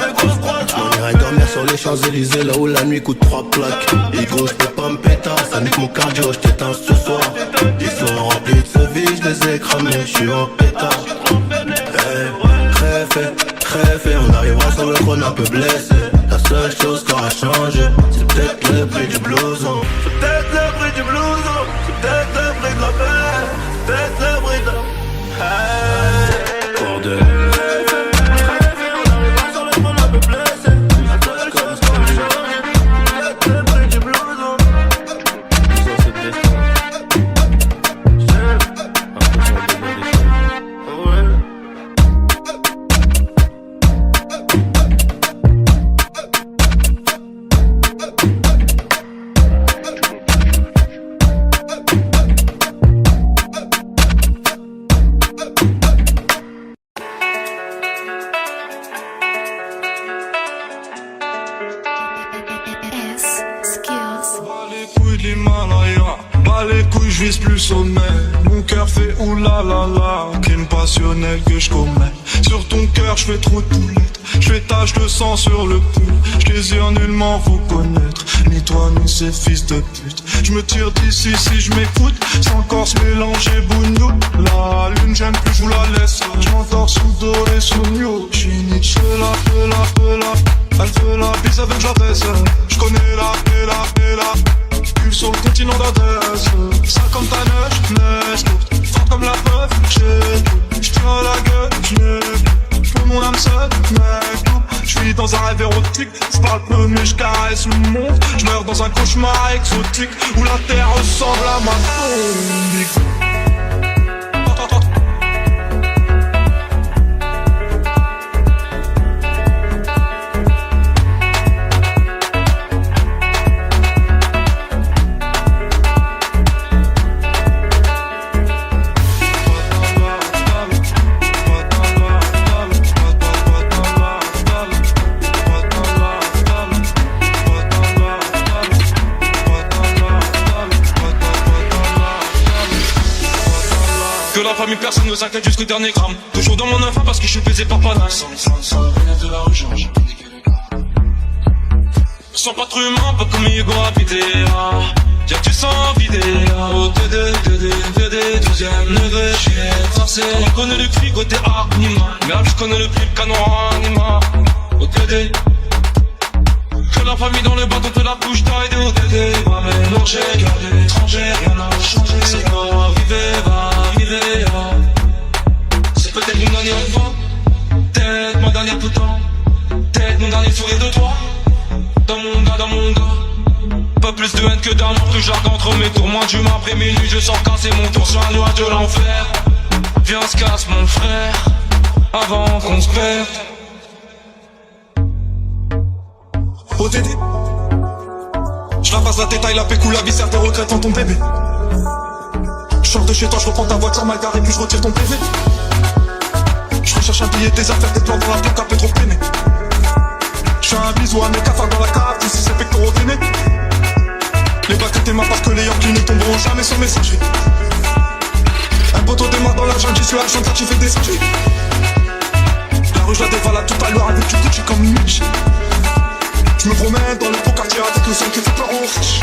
irait dormir sur les Champs-Élysées, là où la nuit coûte 3 plaques. Ego, j'peux pas me péter, ça nique mon cardio, j't'éteins ce soir. Ils sont remplis de ce vide, j'les ai cramés, j'suis en pétard. Crève, on arrivera sur le trône un peu blessé. La seule chose qui aura changé, c'est peut-être le prix du blouson. C'est peut-être le prix du blouson, c'est peut-être le prix de la paix, c'est peut-être le prix de la... Bordel. On arrivera sur le trône un je vise plus sommet. Mon cœur fait oulala, crime passionnel que je commets. Sur ton cœur je fais trop de lettres, je fais tache de sang sur le pull. Je désire nullement vous connaître, ni toi ni ces fils de pute. Je me tire d'ici si je m'écoute, sans encore se mélanger bougnou. La lune j'aime plus, je vous la laisse. Je m'endors sous doré, sous new. J'suis Nietzsche, elle veut la bise avec la baisse. Je connais la pulse sur le continent d'Adès. Ça comme ta neige courte, forte comme la preuve. J'tire la gueule, j'n'ai mon âme seule, mec. J'suis dans un rêve érotique, j'parle peu mais j'caresse le monde. J'meurs dans un cauchemar exotique où la terre ressemble à ma tombe. Famille, personne ne s'inquiète jusqu'au dernier gramme. Toujours dans mon enfant parce que je suis baisé par panal. Sans rien de la rue, j'ai pris des gars. Sans pas trop humain, pas comme Hugo habité. Dire que tu sens vidé. Au TD, 12ème degré, j'ai forcé. On connaît le cri côté animal. Merde, je connais le prix, le canon animal. Au TD. Que la famille dans le bâton te la couche d'aide. Au TD, va mélanger, garder l'étranger, rien n'a changé. C'est va arriver. C'est peut-être mon dernière fois, peut-être ma dernière tout le temps, peut-être mon dernier sourire de toi. Dans mon gars, pas plus de haine que d'amour, que j'argue entre mes tours. Moins d'humain après minuit, je sors casser mon tour sur un nuage de l'enfer. Viens, se casse mon frère, avant qu'on se perde. ODD, je la passe la détaille, la pécou, la viscère, tes regrets en ton bébé. Je sors de chez toi, je reprends ta voiture mal garée, puis je retire ton PV. Je recherche un billet, des affaires, des plans dans la plaque, un peu trop peiné. Je fais un bisou à mes cafards dans la cave, d'ici c'est pectoraux gainés. Les bacs étaient mains parce que les Yankees ne tomberont jamais sur messagerie. Un poteau démarre dans la jungle, j'y suis argent, tu fais des sujets. La rue je la dévalade tout à l'heure avec du Gucci comme Mitch. Je me promène dans le beau quartier avec le son qui fait peur aux riches.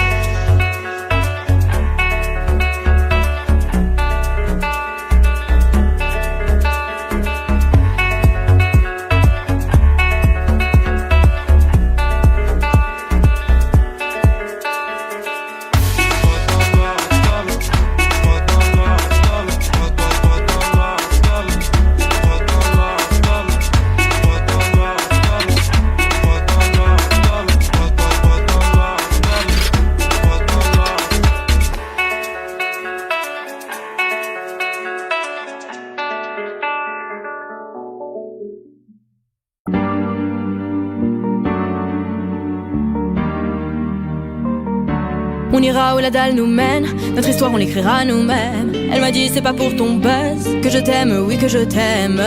On ira où la dalle nous mène, notre histoire on l'écrira nous-mêmes. Elle m'a dit c'est pas pour ton buzz que je t'aime, oui que je t'aime.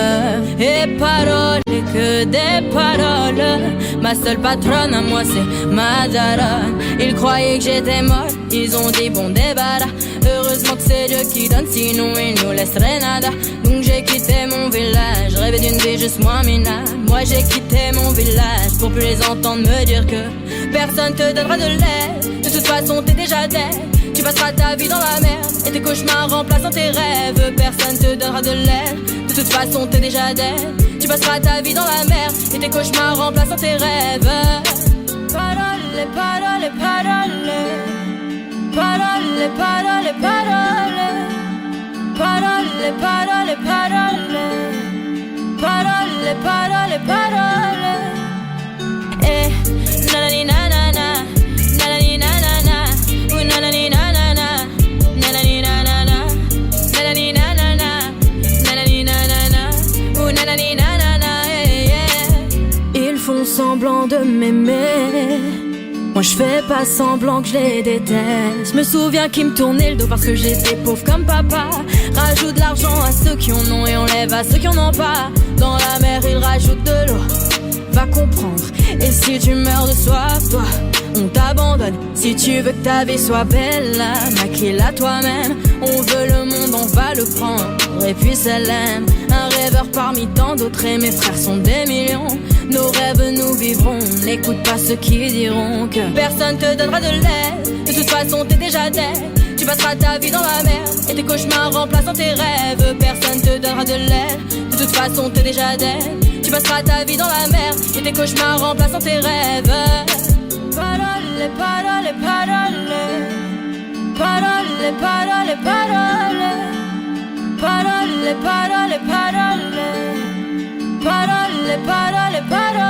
Et paroles, et que des paroles. Ma seule patronne à moi c'est ma daronne. Ils croyaient que j'étais molle, ils ont dit bon débarras. Heureusement que c'est Dieu qui donne, sinon il nous laisserait nada. Donc j'ai quitté mon village, rêvé d'une vie juste moins minable. Moi j'ai quitté mon village pour plus les entendre me dire que personne te donnera de l'aide. De toute façon t'es déjà dead. Tu passeras ta vie dans la merde et tes cauchemars remplaçant tes rêves. Personne te donnera de l'aide. De toute façon t'es déjà dead. Tu passeras ta vie dans la merde et tes cauchemars remplaçant tes rêves. Parole, parole, parole. Parole, parole, parole. Parole, parole, parole. Parole, parole, parole. Eh, nanani nanana. Nanani nanana. Ooh, nanani nanana. Nanani nanana. Nanani nanana. Nanani nanana. Ooh, nanani nanana. Yeah, yeah. Ils font semblant de m'aimer. Moi je fais pas semblant que je les déteste. Je me souviens qu'ils me tournaient le dos parce que j'étais pauvre comme papa. Rajoute de l'argent à ceux qui en ont et enlève à ceux qui en ont pas. Dans la mer ils rajoutent de l'eau, va comprendre. Et si tu meurs de soif, toi, on t'abandonne. Si tu veux que ta vie soit belle, maquille-la toi-même. On veut le monde, on va le prendre, et puis ça l'aime. Un rêveur parmi tant d'autres, et mes frères sont des millions. Nos rêves nous vivrons, n'écoute pas ceux qui diront que personne te donnera de l'aide. De toute façon t'es déjà dead. Tu passeras ta vie dans la merde, et tes cauchemars remplaçant tes rêves. Personne te donnera de l'aide. De toute façon t'es déjà dead. Tu passeras ta vie dans la merde, et tes cauchemars remplaçant tes rêves. Parole, parole, parole. Parole, parole, parole. Parole, parole, parole. Parole, parole, parole.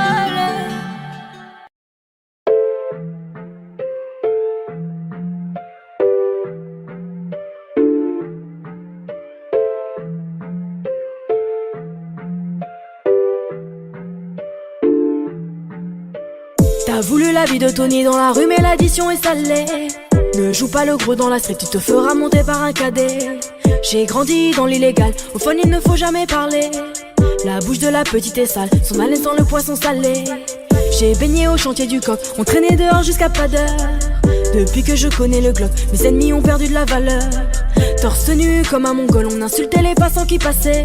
T'as voulu la vie de Tony dans la rue, mais l'addition est salée. Ne joue pas le gros dans la street, tu te feras monter par un cadet. J'ai grandi dans l'illégal, au fun il ne faut jamais parler. La bouche de la petite est sale, son haleine sent le poisson salé. J'ai baigné au chantier du coq, on traînait dehors jusqu'à pas d'heure. Depuis que je connais le Glock, mes ennemis ont perdu de la valeur. Torse nu comme un mongol, on insultait les passants qui passaient.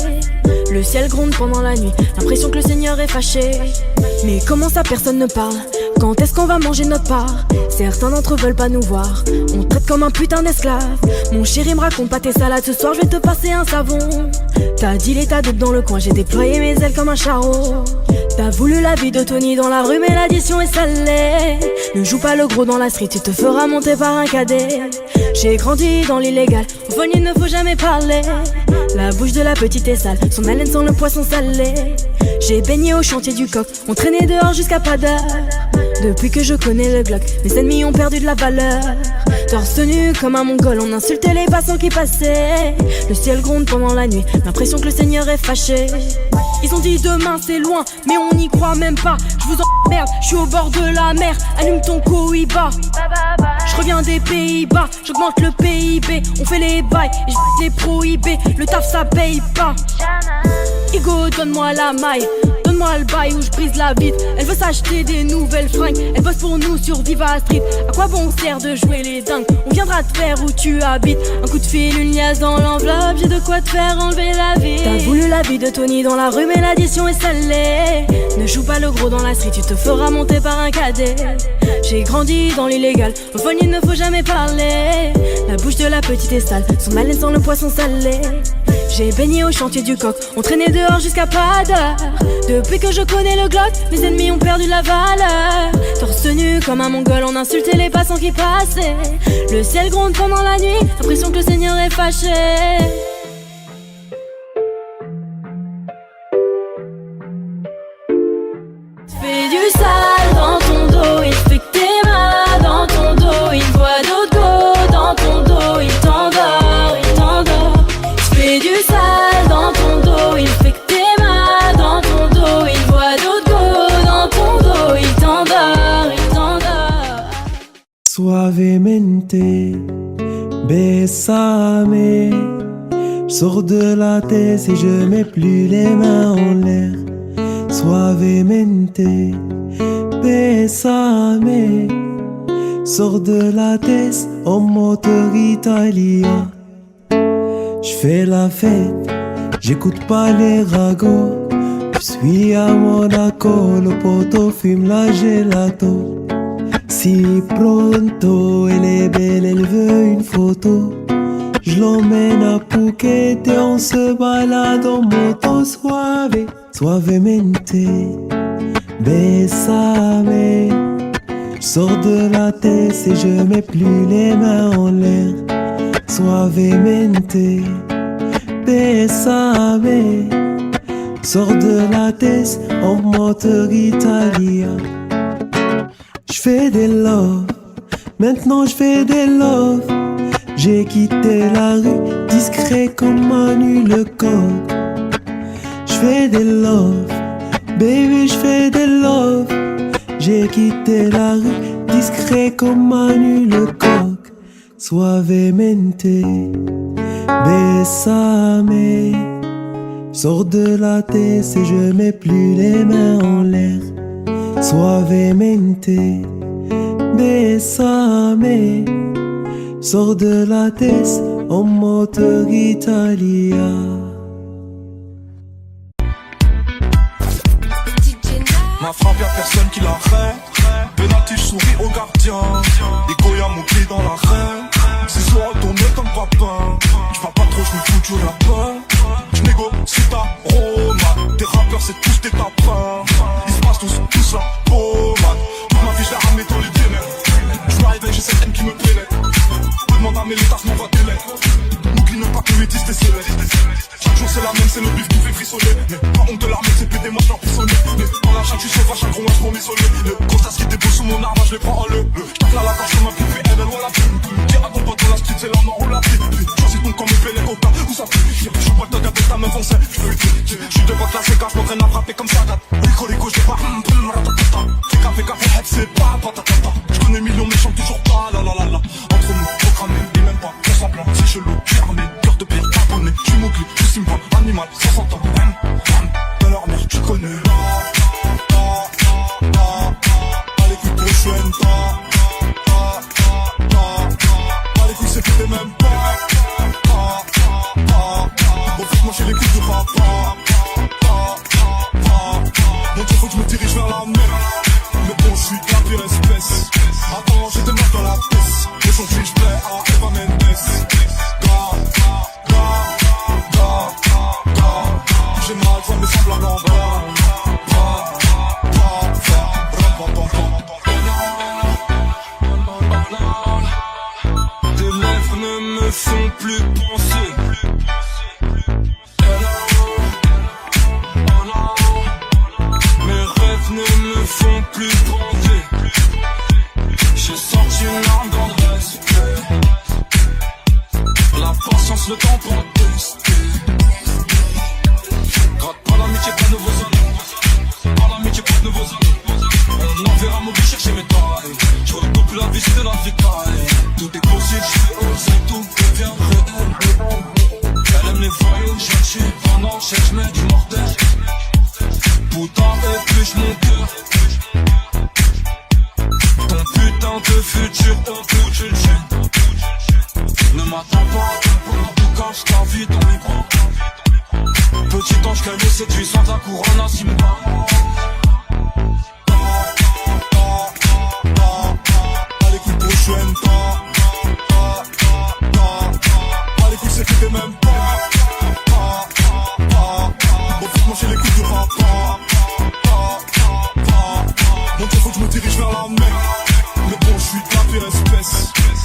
Le ciel gronde pendant la nuit, l'impression que le Seigneur est fâché. Mais comment ça personne ne parle? Quand est-ce qu'on va manger notre part? Certains d'entre eux veulent pas nous voir, on traite comme un putain d'esclave. Mon chéri me raconte pas tes salades, ce soir je vais te passer un savon. T'as dit l'état d'autres dans le coin, j'ai déployé mes ailes comme un charreau. T'as voulu la vie de Tony dans la rue, mais l'addition est salée. Ne joue pas le gros dans la street, tu te feras monter par un cadet. J'ai grandi dans l'illégal, au fond il ne faut jamais parler. La bouche de la petite est sale, son haleine sent le poisson salé. J'ai baigné au chantier du coq, on traînait dehors jusqu'à pas d'heure. Depuis que je connais le Glock, mes ennemis ont perdu de la valeur. Torse nu comme un mongol, on insultait les passants qui passaient. Le ciel gronde pendant la nuit, l'impression que le Seigneur est fâché. Ils ont dit demain c'est loin, mais on n'y croit même pas. Je vous emmerde, je suis au bord de la mer. Allume ton Cohiba. Je reviens des Pays-Bas, j'augmente le PIB. On fait les bails et je les prohibés. Le taf ça paye pas. Igo, donne-moi la maille, donne-moi le bail où je brise la vitre. Elle veut s'acheter des nouvelles fringues, elle bosse pour nous sur Viva Street. À quoi bon sert de jouer les dingues? On viendra te faire où tu habites. Un coup de fil, une liasse dans l'enveloppe, j'ai de quoi te faire enlever la vie. T'as voulu la vie de Tony dans la rue, mais l'addition est salée. Ne joue pas le gros dans la street, tu te feras monter par un cadet. J'ai grandi dans l'illégal, au fond il ne faut jamais parler. La bouche de la petite est sale, son haleine sent le poisson salé. J'ai baigné au chantier du coq, on traînait dehors jusqu'à pas d'heure. Depuis que je connais le Glock, mes ennemis ont perdu la valeur. Torse nu comme un mongol, on insultait les passants qui passaient. Le ciel gronde pendant la nuit, l'impression que le Seigneur est fâché. Fais du sale dans ton dos, il fait que t'es mal dans ton dos. Il voit d'autres go dans ton dos, il t'endort, il t'endort. Fais du sale dans ton dos, il fait que t'es mal dans ton dos. Il voit d'autres go dans ton dos, il t'endort, il t'endort. Suavemente, besame. J'sors de la tête et je mets plus les mains en l'air. Suavemente, besame. Sors de la tête en moteur italien. J'fais la fête, j'écoute pas les ragots. J'suis à Monaco, le poteau fume la gelato. Si pronto, elle est belle, elle veut une photo. J'l'emmène à Phuket et on se balade en moto. Suave, suavemente, besame. J'sors de la tête et je mets plus les mains en l'air. Suavemente, besame. Sors de la tête en moteur italien. J'fais des love, maintenant j'fais des love. J'ai quitté la rue, discret comme Manu le coq. J'fais des love, baby j'fais des love. J'ai quitté la rue, discret comme Manu le coq. Suavemente, besame. Sors de la tête et je mets plus les mains en l'air. Suavemente, bésame. Sors de la tête en moteur italien. Ma frappe y'a personne qui l'arrête. Penalty j'souris au gardien. Et Goya mon pied dans l'arène. C'est soir retourné comme papin. J'parle pas trop, j'me fous du lapin. J'négocie ta Roma. Tes rappeurs c'est tous des tapins. Ils se passent tous la pommade. Toute ma vie j'l'ai ramé dans les délais. J'me réveille, j'ai cette haine qui me pénètre. Demande à mes létas, m'envoie des lettres. N'oublie ne pas que le métis t'es céleste. Chaque jour c'est la même, c'est le bif qui fait frissonner. Mais pas honte de l'armée, c'est pédé, moi j'en frissonner. Mais dans la chatte, tu sauvage, chaque gros, moi j'prends mes soleils. Le constat qui déboule sous mon arbre, je les prends en le. J'tape là la gorge comme un pipi, elle ou la plume. Tire à ton pote dans la street, c'est la mort ou la vie. Choisis ton camp, me paie les coca, où ça pue. J'suis pas le tag avec ta meuf en scène. J'suis devant que la séca, j'm'entraîne à frapper comme ça date. Rico, j'dis pas, Fais café, c'est pas patatata. J'connais millions méchants, toujours pas, la la la la. Entre nous, programmé, et même pas, on semblant, c'est chelou, j'suis armé, cœur de pierre, abonné, j'suis Mowgli, j'suis Simba, animal, 500 ans, de leur mère, tu connais. À l'écoute de Chuen, à l'écoute, c'est que t'es même pas. Au fait, moi j'ai les coups de papa. Mon Dieu, faut que je me dirige vers la mer. Mais bon, je suis de la pire espèce. Attends, j'étais mort dans la pièce. Aujourd'hui, je plais à Eva Mendes. J'ai mal, ça me semble à l'envers. Tes lèvres ne me font plus penser. Ne me font plus bander. J'ai sorti une arme dans le respect. La patience, le temps pour tester. Gratte pas l'amitié, pas de nouveaux amis. Pas l'amitié, pas de nouveaux amis. On enverra mon but chercher mes tailles. Je retourne plus la vie, c'est de la vicaille. Tout est possible, je fais oser, tout devient réel. Elle aime les voyous, chercher pendant, je mets du mortel. Putain épluche mon cœur. Ton putain de futur au bout d'une chaîne. Ne m'attends pas, en tout cas je t'invite dans mes bras. Petit ange qu'elle me séduit sans ta couronne à Simba. À l'écoute pour Chuen, à l'écoute c'est que t'es même pas. Moi j'ai les coups de papa. Mon Dieu, faut que je me dirige vers la mer. Mais bon, je suis de la pire espèce.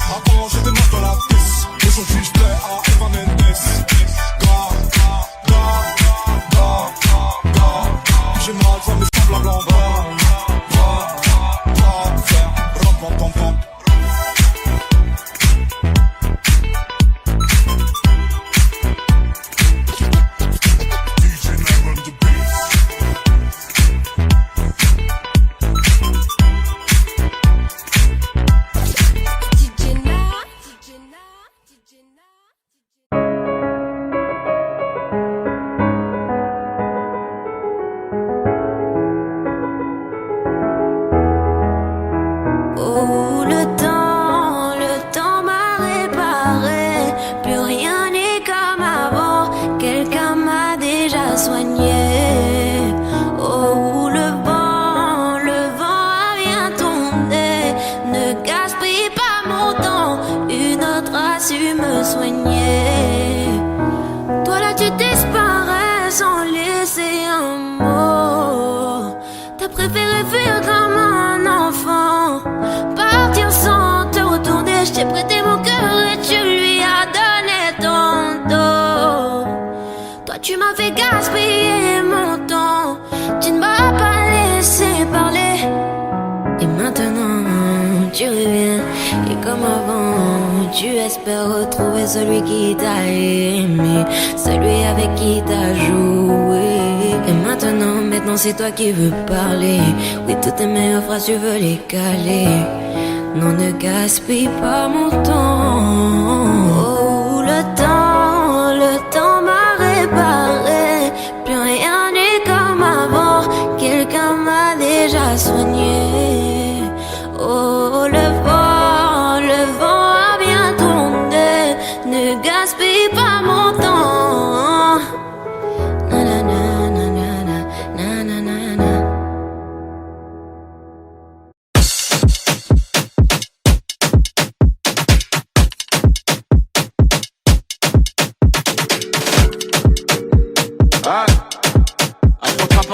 Avant, j'étais mort dans la pièce. Aujourd'hui, je plais à Eva Mendes. J'ai mal, ça me semble à l'envers. Celui qui t'a aimé, celui avec qui t'as joué. Et maintenant c'est toi qui veux parler. Oui, toutes tes meilleures phrases tu veux les caler. Non, ne gaspille pas mon temps. Oh, le temps m'a réparé. Plus rien n'est comme avant. Quelqu'un m'a déjà soigné. Oh, le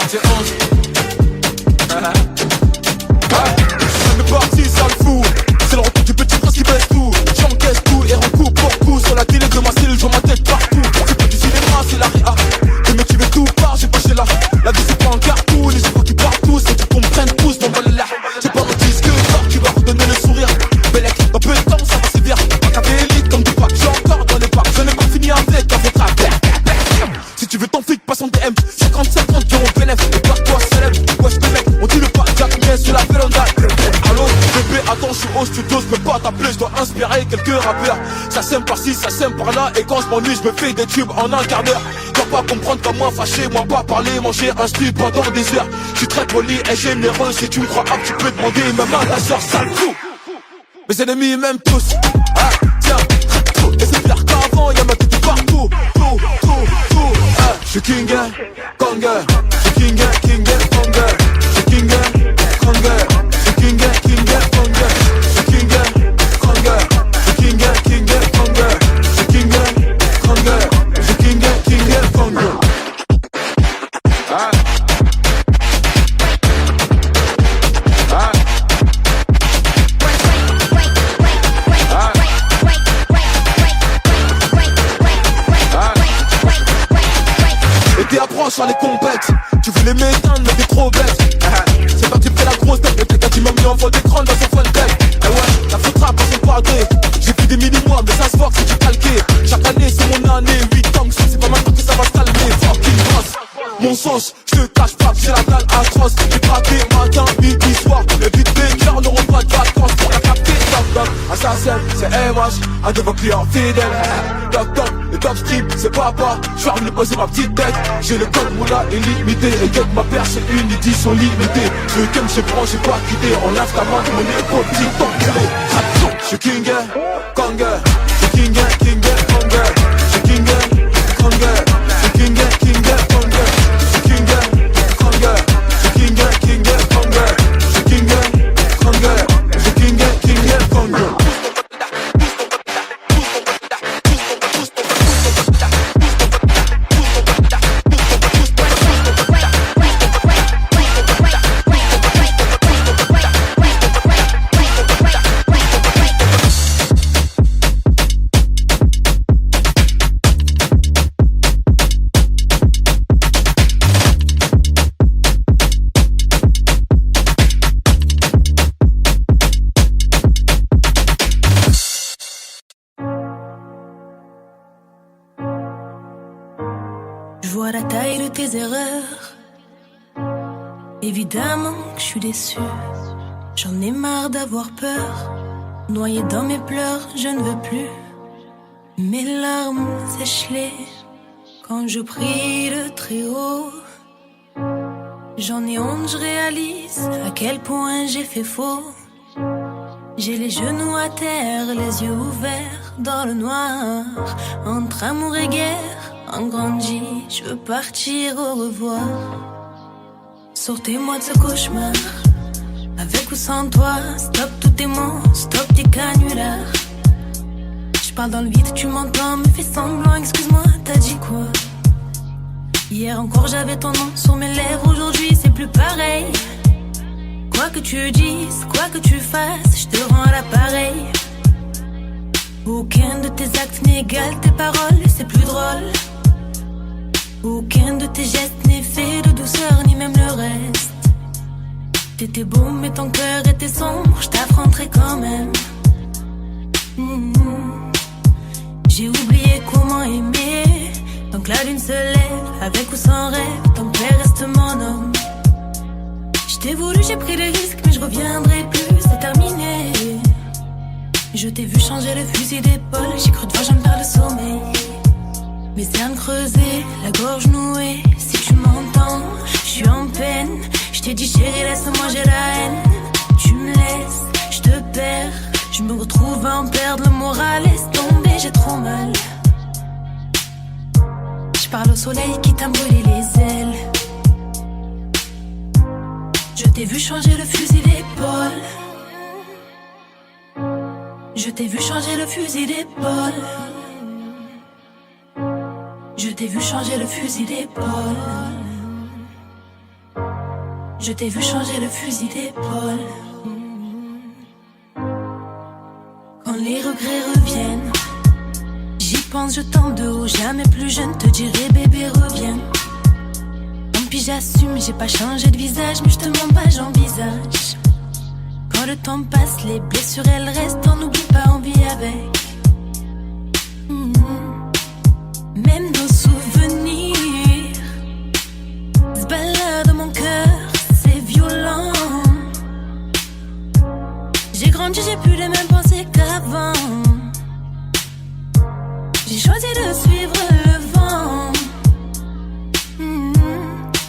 partie 11. Ça me parti, ça le fout. C'est le retour du petit prince qui baisse tout. J'encaisse tout et recoupe pour coup. Sur la télé de ma cellule, je vois ma tête partout. C'est pas du cinéma, c'est la réa. Le mec qui veut tout part, j'ai pas chez là. La vie c'est pas un cartoon, les gens qui partent tous. C'est qu'ils comprennent tous, dans le là. C'est pas un disque d'or qui va redonner le sourire. Bellec, dans peu de temps, ça va sévir. Pas qu'à élite comme du pack, j'ai encore dans les packs. Je n'ai pas fini avec un votre affaire. Si tu veux ton flic, passe en DM. 50-50 euros bénéf, et par toi célèbre. Wesh les mecs, on dit le pas, Jack mais sur la vélonda. Allô, bébé, attends, je suis au studio, je peux pas t'appeler, je dois inspirer quelques rappeurs. Ça sème par-ci, ça sème par-là, et quand je m'ennuie, je me fais des tubes en un quart d'heure. Dois pas comprendre qu'à moi fâché, moi pas parler, manger un slip pendant des heures. Je suis très poli et généreux, si tu me crois up, tu peux demander même à ta soeur, sale fou. Mes ennemis m'aiment tous, ah tiens, et c'est pire qu'avant, y'a ma tête partout, tout, je suis king, Kong, je suis king, Kong, je suis king, Kong, je suis king, Kong, je suis king, Kong, je suis king, Kong, je suis king, Kong, je suis king, Kong. Et approche sur les compètes. Tu voulais m'éteindre mais t'es trop bête. C'est parti près la grosse tête. Le mec qui m'a mis en fond d'écran dans son fun tech. Eh ouais, la faute rap à son padré. J'ai fait des mini-mois mais ça se voit que c'est du calqué. Chaque année c'est mon année, 8 ans que c'est pas maintenant que ça va se calmer. Fucking boss, mon sauce, je te cache pas que j'ai la dalle atroce. J'ai braqué matin, midi, soir. Les beat makers n'auront pas de vacances pour la capter. Top top, assassin, c'est MH, un de vos clients fidèles. Top top, le top strip, c'est papa. Je vais poser ma petite tête. J'ai le code moula illimité. Et que ma paire c'est une édition limitée. Je veux qu'elle me prend, j'ai pas quitté. On lave ta main de mon épaule, petit enculé. Je suis king, Kong, je suis king, Kong, je suis king, Kong, je suis king, Kong, je suis king, Kong, je suis king, Kong, je suis king, Kong, je suis king, Kong. Je vois la taille de tes erreurs. Évidemment que je suis déçue. J'en ai marre d'avoir peur. Noyé dans mes pleurs, je ne veux plus. Mes larmes sèchent-les quand je prie le très haut. J'en ai honte, je réalise à quel point j'ai fait faux. J'ai les genoux à terre, les yeux ouverts dans le noir. Entre amour et guerre, en grandi, je veux partir au revoir. Sortez-moi de ce cauchemar, avec ou sans toi. Stop tous tes mots, stop tes canulars. Je parle dans le vide, tu m'entends, me fais semblant. Excuse-moi, t'as dit quoi? Hier encore j'avais ton nom sur mes lèvres, aujourd'hui c'est plus pareil. Quoi que tu dises, quoi que tu fasses, je te rends l'appareil. Aucun de tes actes n'égale tes paroles, c'est plus drôle. Aucun de tes gestes n'est fait de douceur, ni même le reste. T'étais beau mais ton cœur était sombre, je t'affronterai quand même. J'ai oublié comment aimer. Tant que la lune se lève, avec ou sans rêve, ton père reste mon homme. Je t'ai voulu, j'ai pris des risques, mais je reviendrai plus, c'est terminé. Je t'ai vu changer le fusil d'épaule, j'ai cru devoir j'en perds le sommeil. Mes cernes creusées, la gorge nouée, si tu m'entends, je suis en peine. Je t'ai dit chérie, laisse-moi, j'ai la haine. Tu me laisses, je te perds. Je me retrouve à en perdre le moral, laisse tomber, j'ai trop mal. Je parle au soleil qui t'a brûlé les ailes. Je t'ai vu changer le fusil d'épaule. Je t'ai vu changer le fusil d'épaule. Je t'ai vu changer le fusil d'épaule. Je t'ai vu changer le fusil d'épaule. Quand les regrets reviennent, j'y pense, je tente de haut. Jamais plus je ne te dirai bébé reviens. Tant pis j'assume, j'ai pas changé de visage, mais je te mens pas, j'envisage. Quand le temps passe, les blessures elles restent, on n'oublie pas, on vit avec. Même nos souvenirs se baladent dans mon cœur, c'est violent. J'ai grandi, j'ai plus les mêmes pensées qu'avant. J'ai choisi de suivre le vent.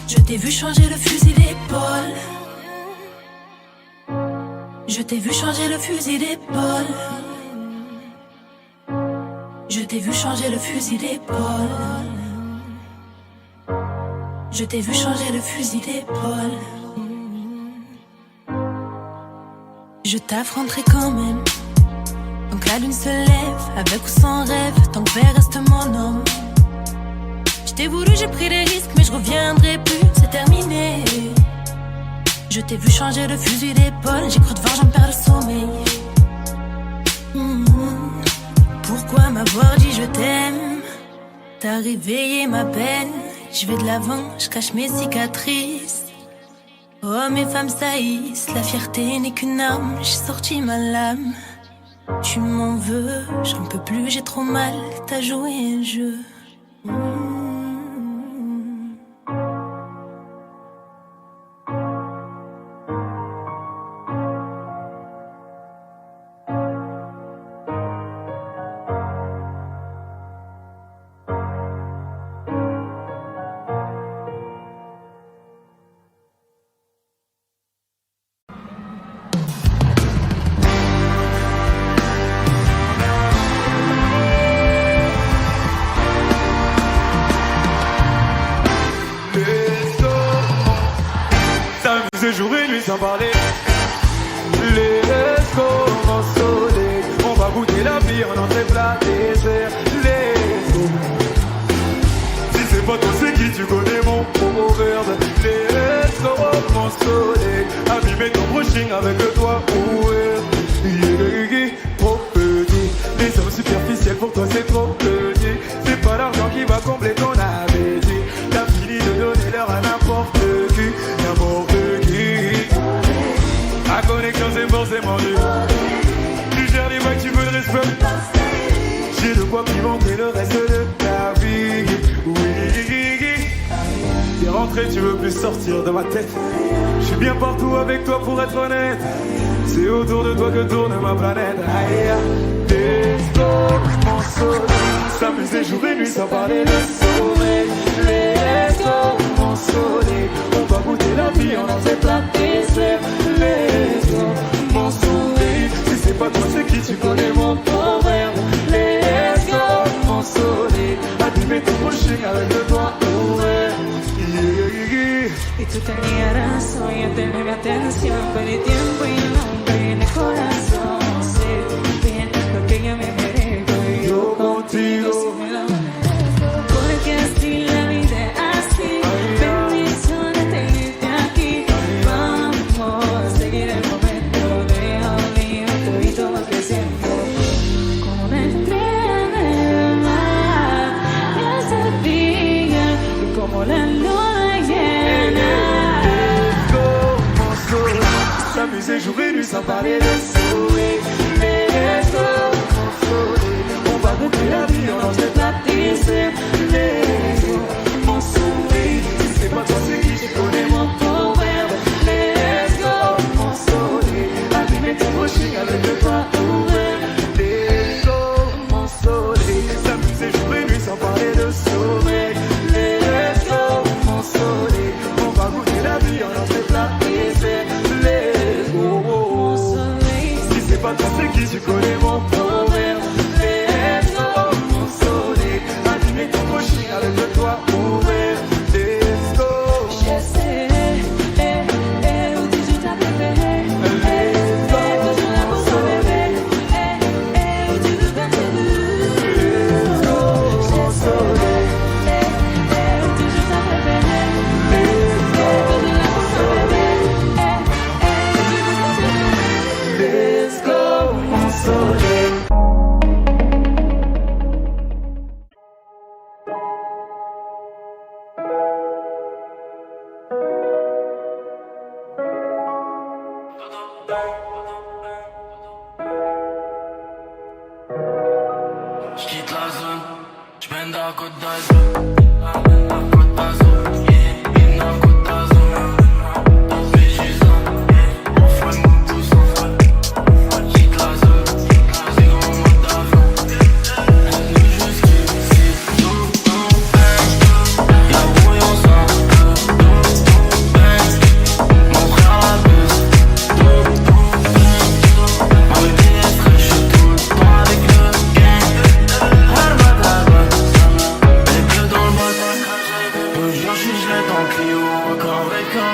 Je t'ai vu changer le fusil d'épaule. Je t'ai vu changer le fusil d'épaule. Je t'ai vu changer le fusil d'épaule. Je t'ai vu changer le fusil d'épaule. Je t'affronterai quand même. Tant que la lune se lève, avec ou sans rêve, tant que père reste mon homme. Je t'ai voulu, j'ai pris des risques, mais je reviendrai plus, c'est terminé. Je t'ai vu changer le fusil d'épaule, j'ai cru te voir, j'en perds le sommeil. Pourquoi m'avoir dit je t'aime? T'as réveillé ma peine. Je vais de l'avant, je cache mes cicatrices. Hommes et femmes saillissent, la fierté n'est qu'une arme. J'ai sorti ma lame. Tu m'en veux, j'en peux plus, j'ai trop mal. T'as joué un jeu. Jour et nuit sans parler. Les restaurants soleil, on va goûter la vie en entrée plat dessert. Si c'est pas toi c'est qui, tu connais mon proverbe. Les restaurants soleil, abîmer ton brushing avec le toit ouvert. Trop petit, les hommes superficiels pour toi c'est trop petit. C'est pas l'argent qui va combler ton appétit. T'as fini de donner l'heure à n'importe qui, n'importe qui. La connexion c'est forcément dur. Tu gères les vagues, tu veux le respect. J'ai de quoi pimenter le reste de ta vie. Oui. T'es rentré, tu veux plus sortir de ma tête. Je suis bien partout avec toi pour être honnête. C'est autour de toi que tourne ma planète. Mon soleil, s'amuser jour et nuit sans parler de sommeil. Mon soleil, on va goûter la vie en entrée plat dessert. Mon soleil, si c'est pas toi c'est qui, tu connais mon proverbe. Mon soleil, abîmer ton brushing avec le doigt ouvert. Y tú tenías razón, yo tenía mi atención. Perdí tiempo y no en el corazón. Sé bien lo que yo me merezco. Y yo contigo porque así la vida es así. Bendiciones tenerte aquí. Vamos a seguir el momento. Deja olvidar todo va creciendo. Como una estrella del mar, ya se brilla y como la luna llena. S'amuser jour et nuit sans parler de soleil. Mon soleil, on va goûter la vie en entrée plat dessert. Mon soleil, si c'est pas toi c'est qui, je connais mon proverbe. Mon soleil, abîmer ton brushing avec le toit ouvert. Mon soleil, s'amuser jour et nuit sans parler de sommeil. Mon soleil, on va goûter la vie en entrée plat dessert. Mon soleil,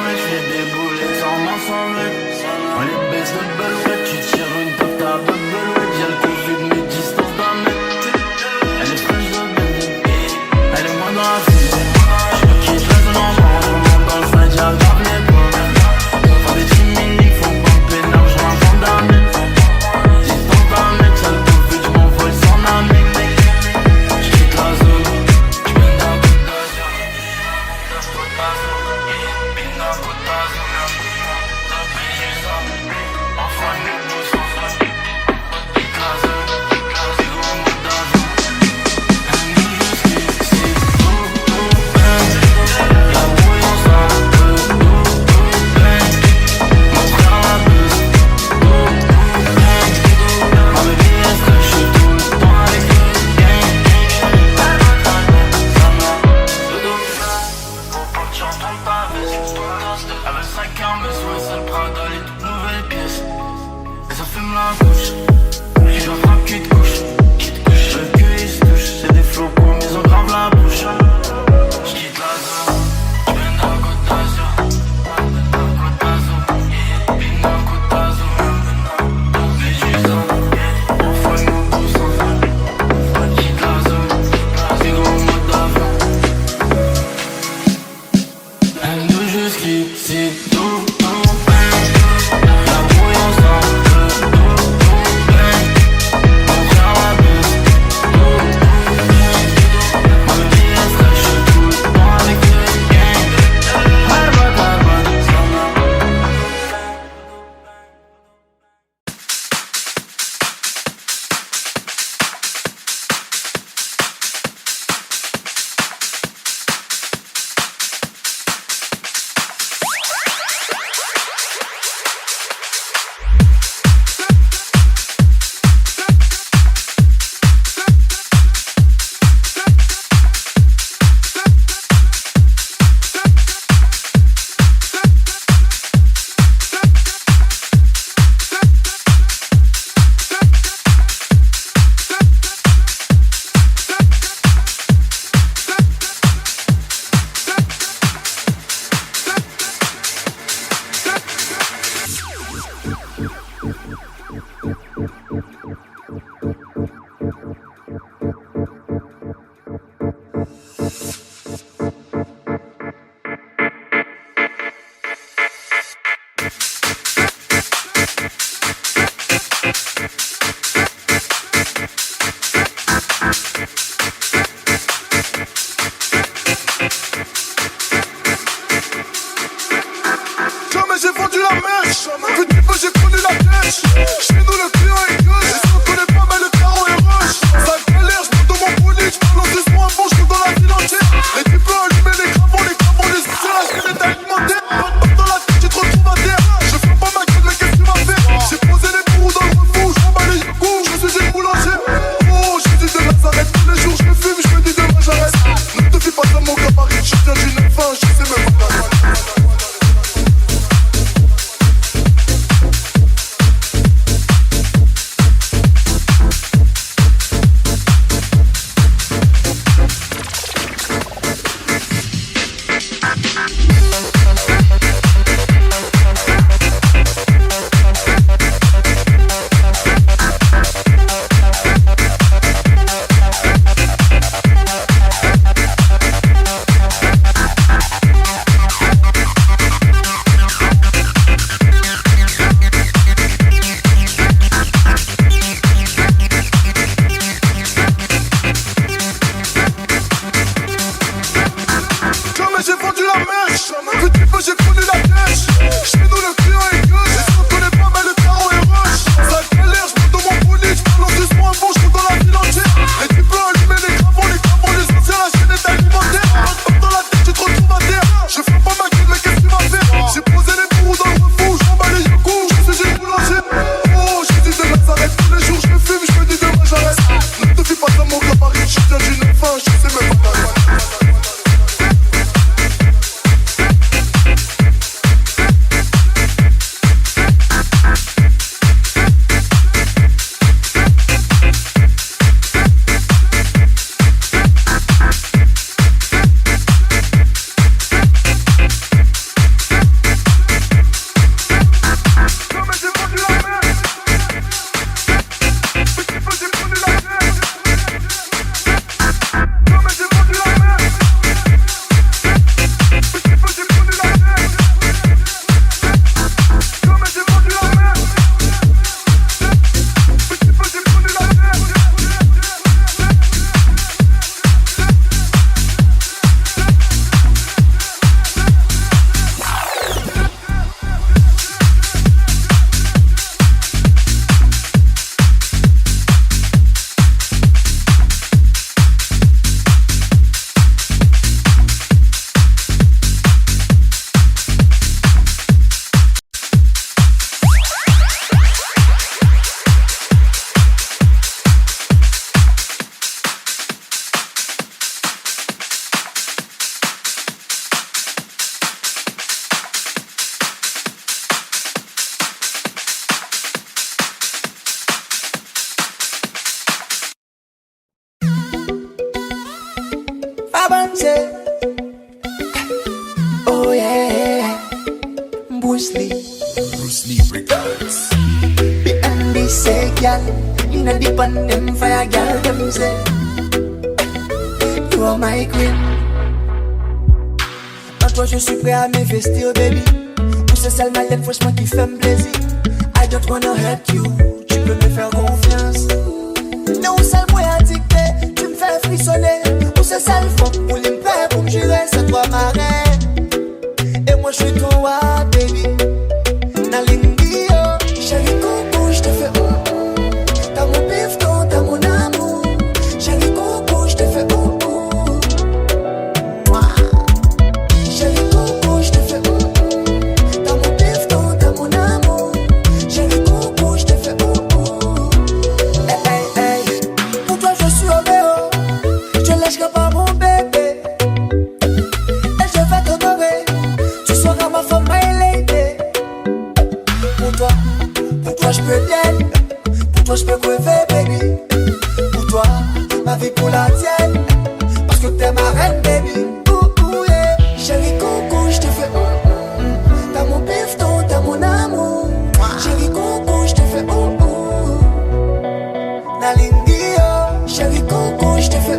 jamais je fais des boulets sans m'en sauver. On les baisse de belouette, tu tires une top ta de belouette. J'ai le Covid mes distances d'un mètre. Elle est fraîche de bébé, elle est moins dans la vie. Je quitte la zone en bas, je monte dans le side, j'aggrave les points. Faut des chimiques, faut pomper l'argent avant d'amener. Distance d'un mètre, j'ai le Covid, je m'envole sans amener. Je quitte la zone, je mène d'un coup d'azur. Avec 5 armes, mais sur le Prada, les toutes nouvelles pièces. Et ça fume la couche. Je dois frappe qui te couche. Je veux qu'ils se touchent. C'est des flocons, mais ils ont grave la bouche. Je quitte la zone. Je viens d'un Côte d'Azur. Côte d'Azur. Bine d'un Côte d'Azur. Mais du zone. On fait nos goûts sans zone. Je quitte la zone. C'est gros mode d'avion. Elle nous jusqu'ici. Bruce Lee. Bruce Lee Records. Behind the say girl, inna the pan them fire girl them say you are my queen. À toi je suis prêt à m'investir baby. Pour ce seul malin franchement qui fait me plaisir. I don't wanna hurt you, tu peux me faire confiance. Non seul moi addicté, tu me fais frissonner. Pour ce seul fond, pour les pères, pour me jurer, c'est toi ma reine. Et moi je suis ton roi baby. Nalingi yo, chérie coco, je te fais t'as mon bifton, t'as mon amour. Chérie coco, je te fais Chérie coco, je te fais t'as mon bifton, t'as mon amour. Chérie coco, je te fais hey, hey, hey. Pour toi je suis au vélo, je te lâcherai pas mon bébé. Et je vais t'honorer, tu seras ma femme, my lady. Pour toi je peux bien. Pour toi je peux crever baby. Pour toi ma vie pour la tienne. Parce que t'es ma reine baby. Yeah. Chérie coco je te fais t'as mon bifton, t'as mon amour. Chérie coco je te fais Nalingi yo. Chérie coco je te fais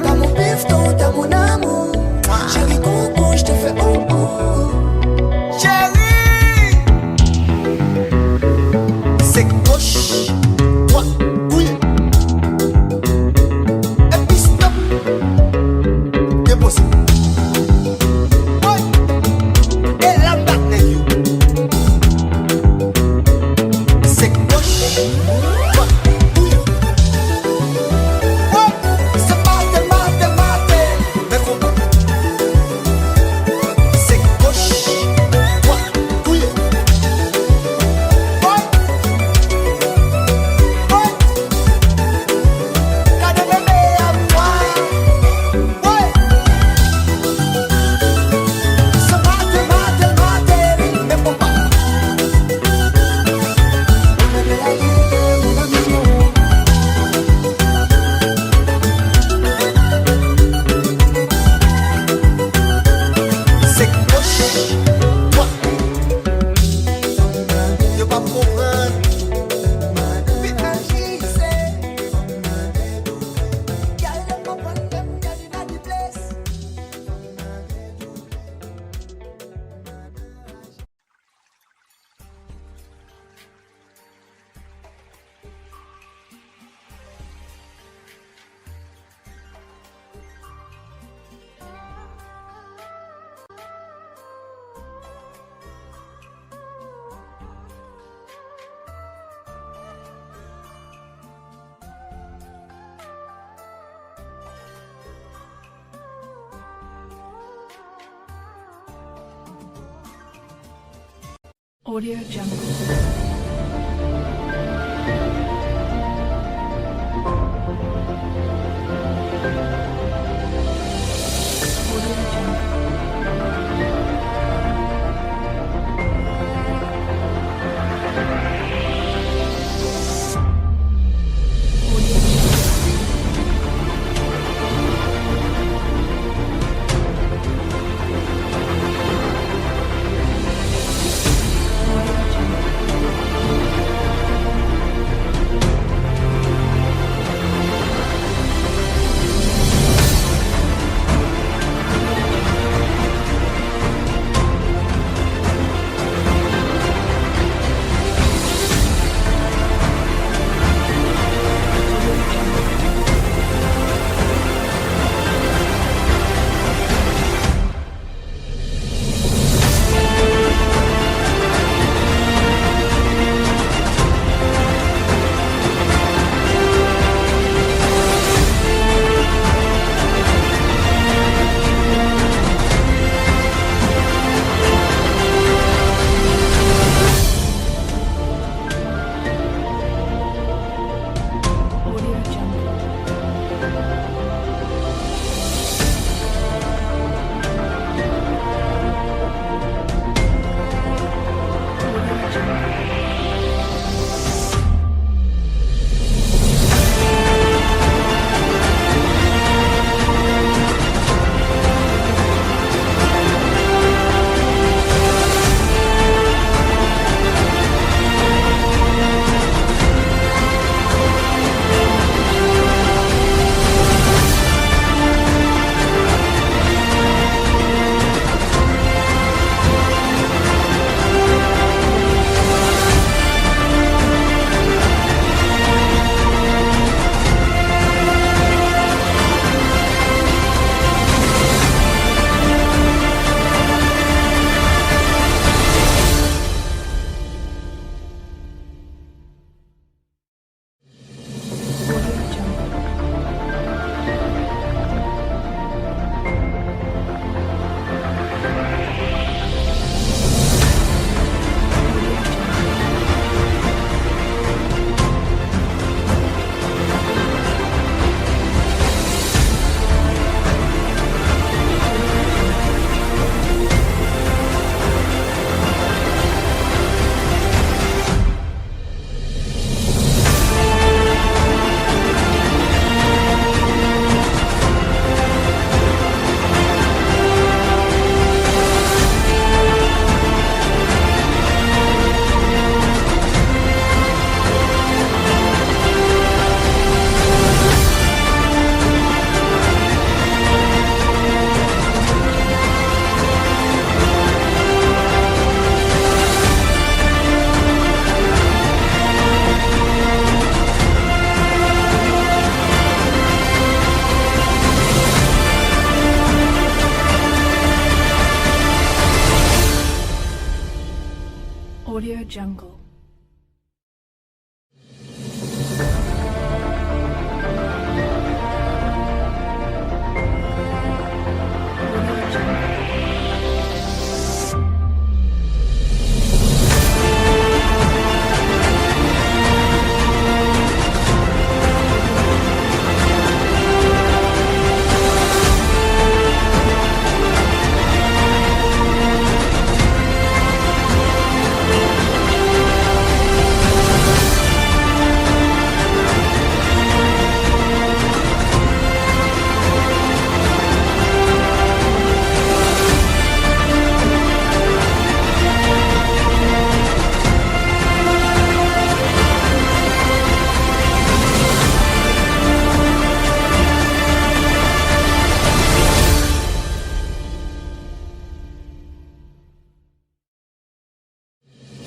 t'as mon bifton, t'as mon amour. Chérie coco je te fais Chérie c'est gauche, droite, bouille. Et puis stop. Déposé. Ouais. Et la batte you. C'est gauche, droite, bouille. Ouais. C'est maté. Mais comment? C'est gauche, droite, bouille. Audio Jungle. Audio Jungle.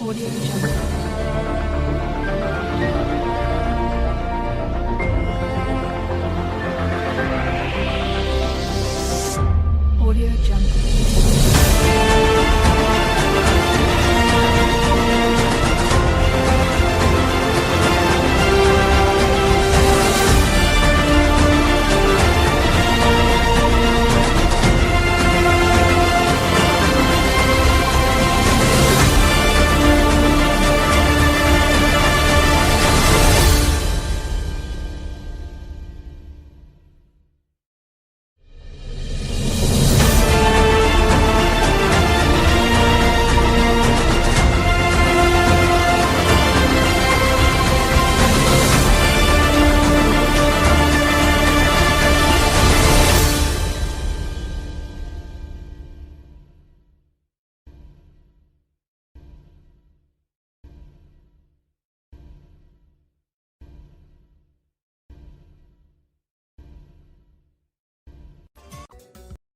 Audio Jungle.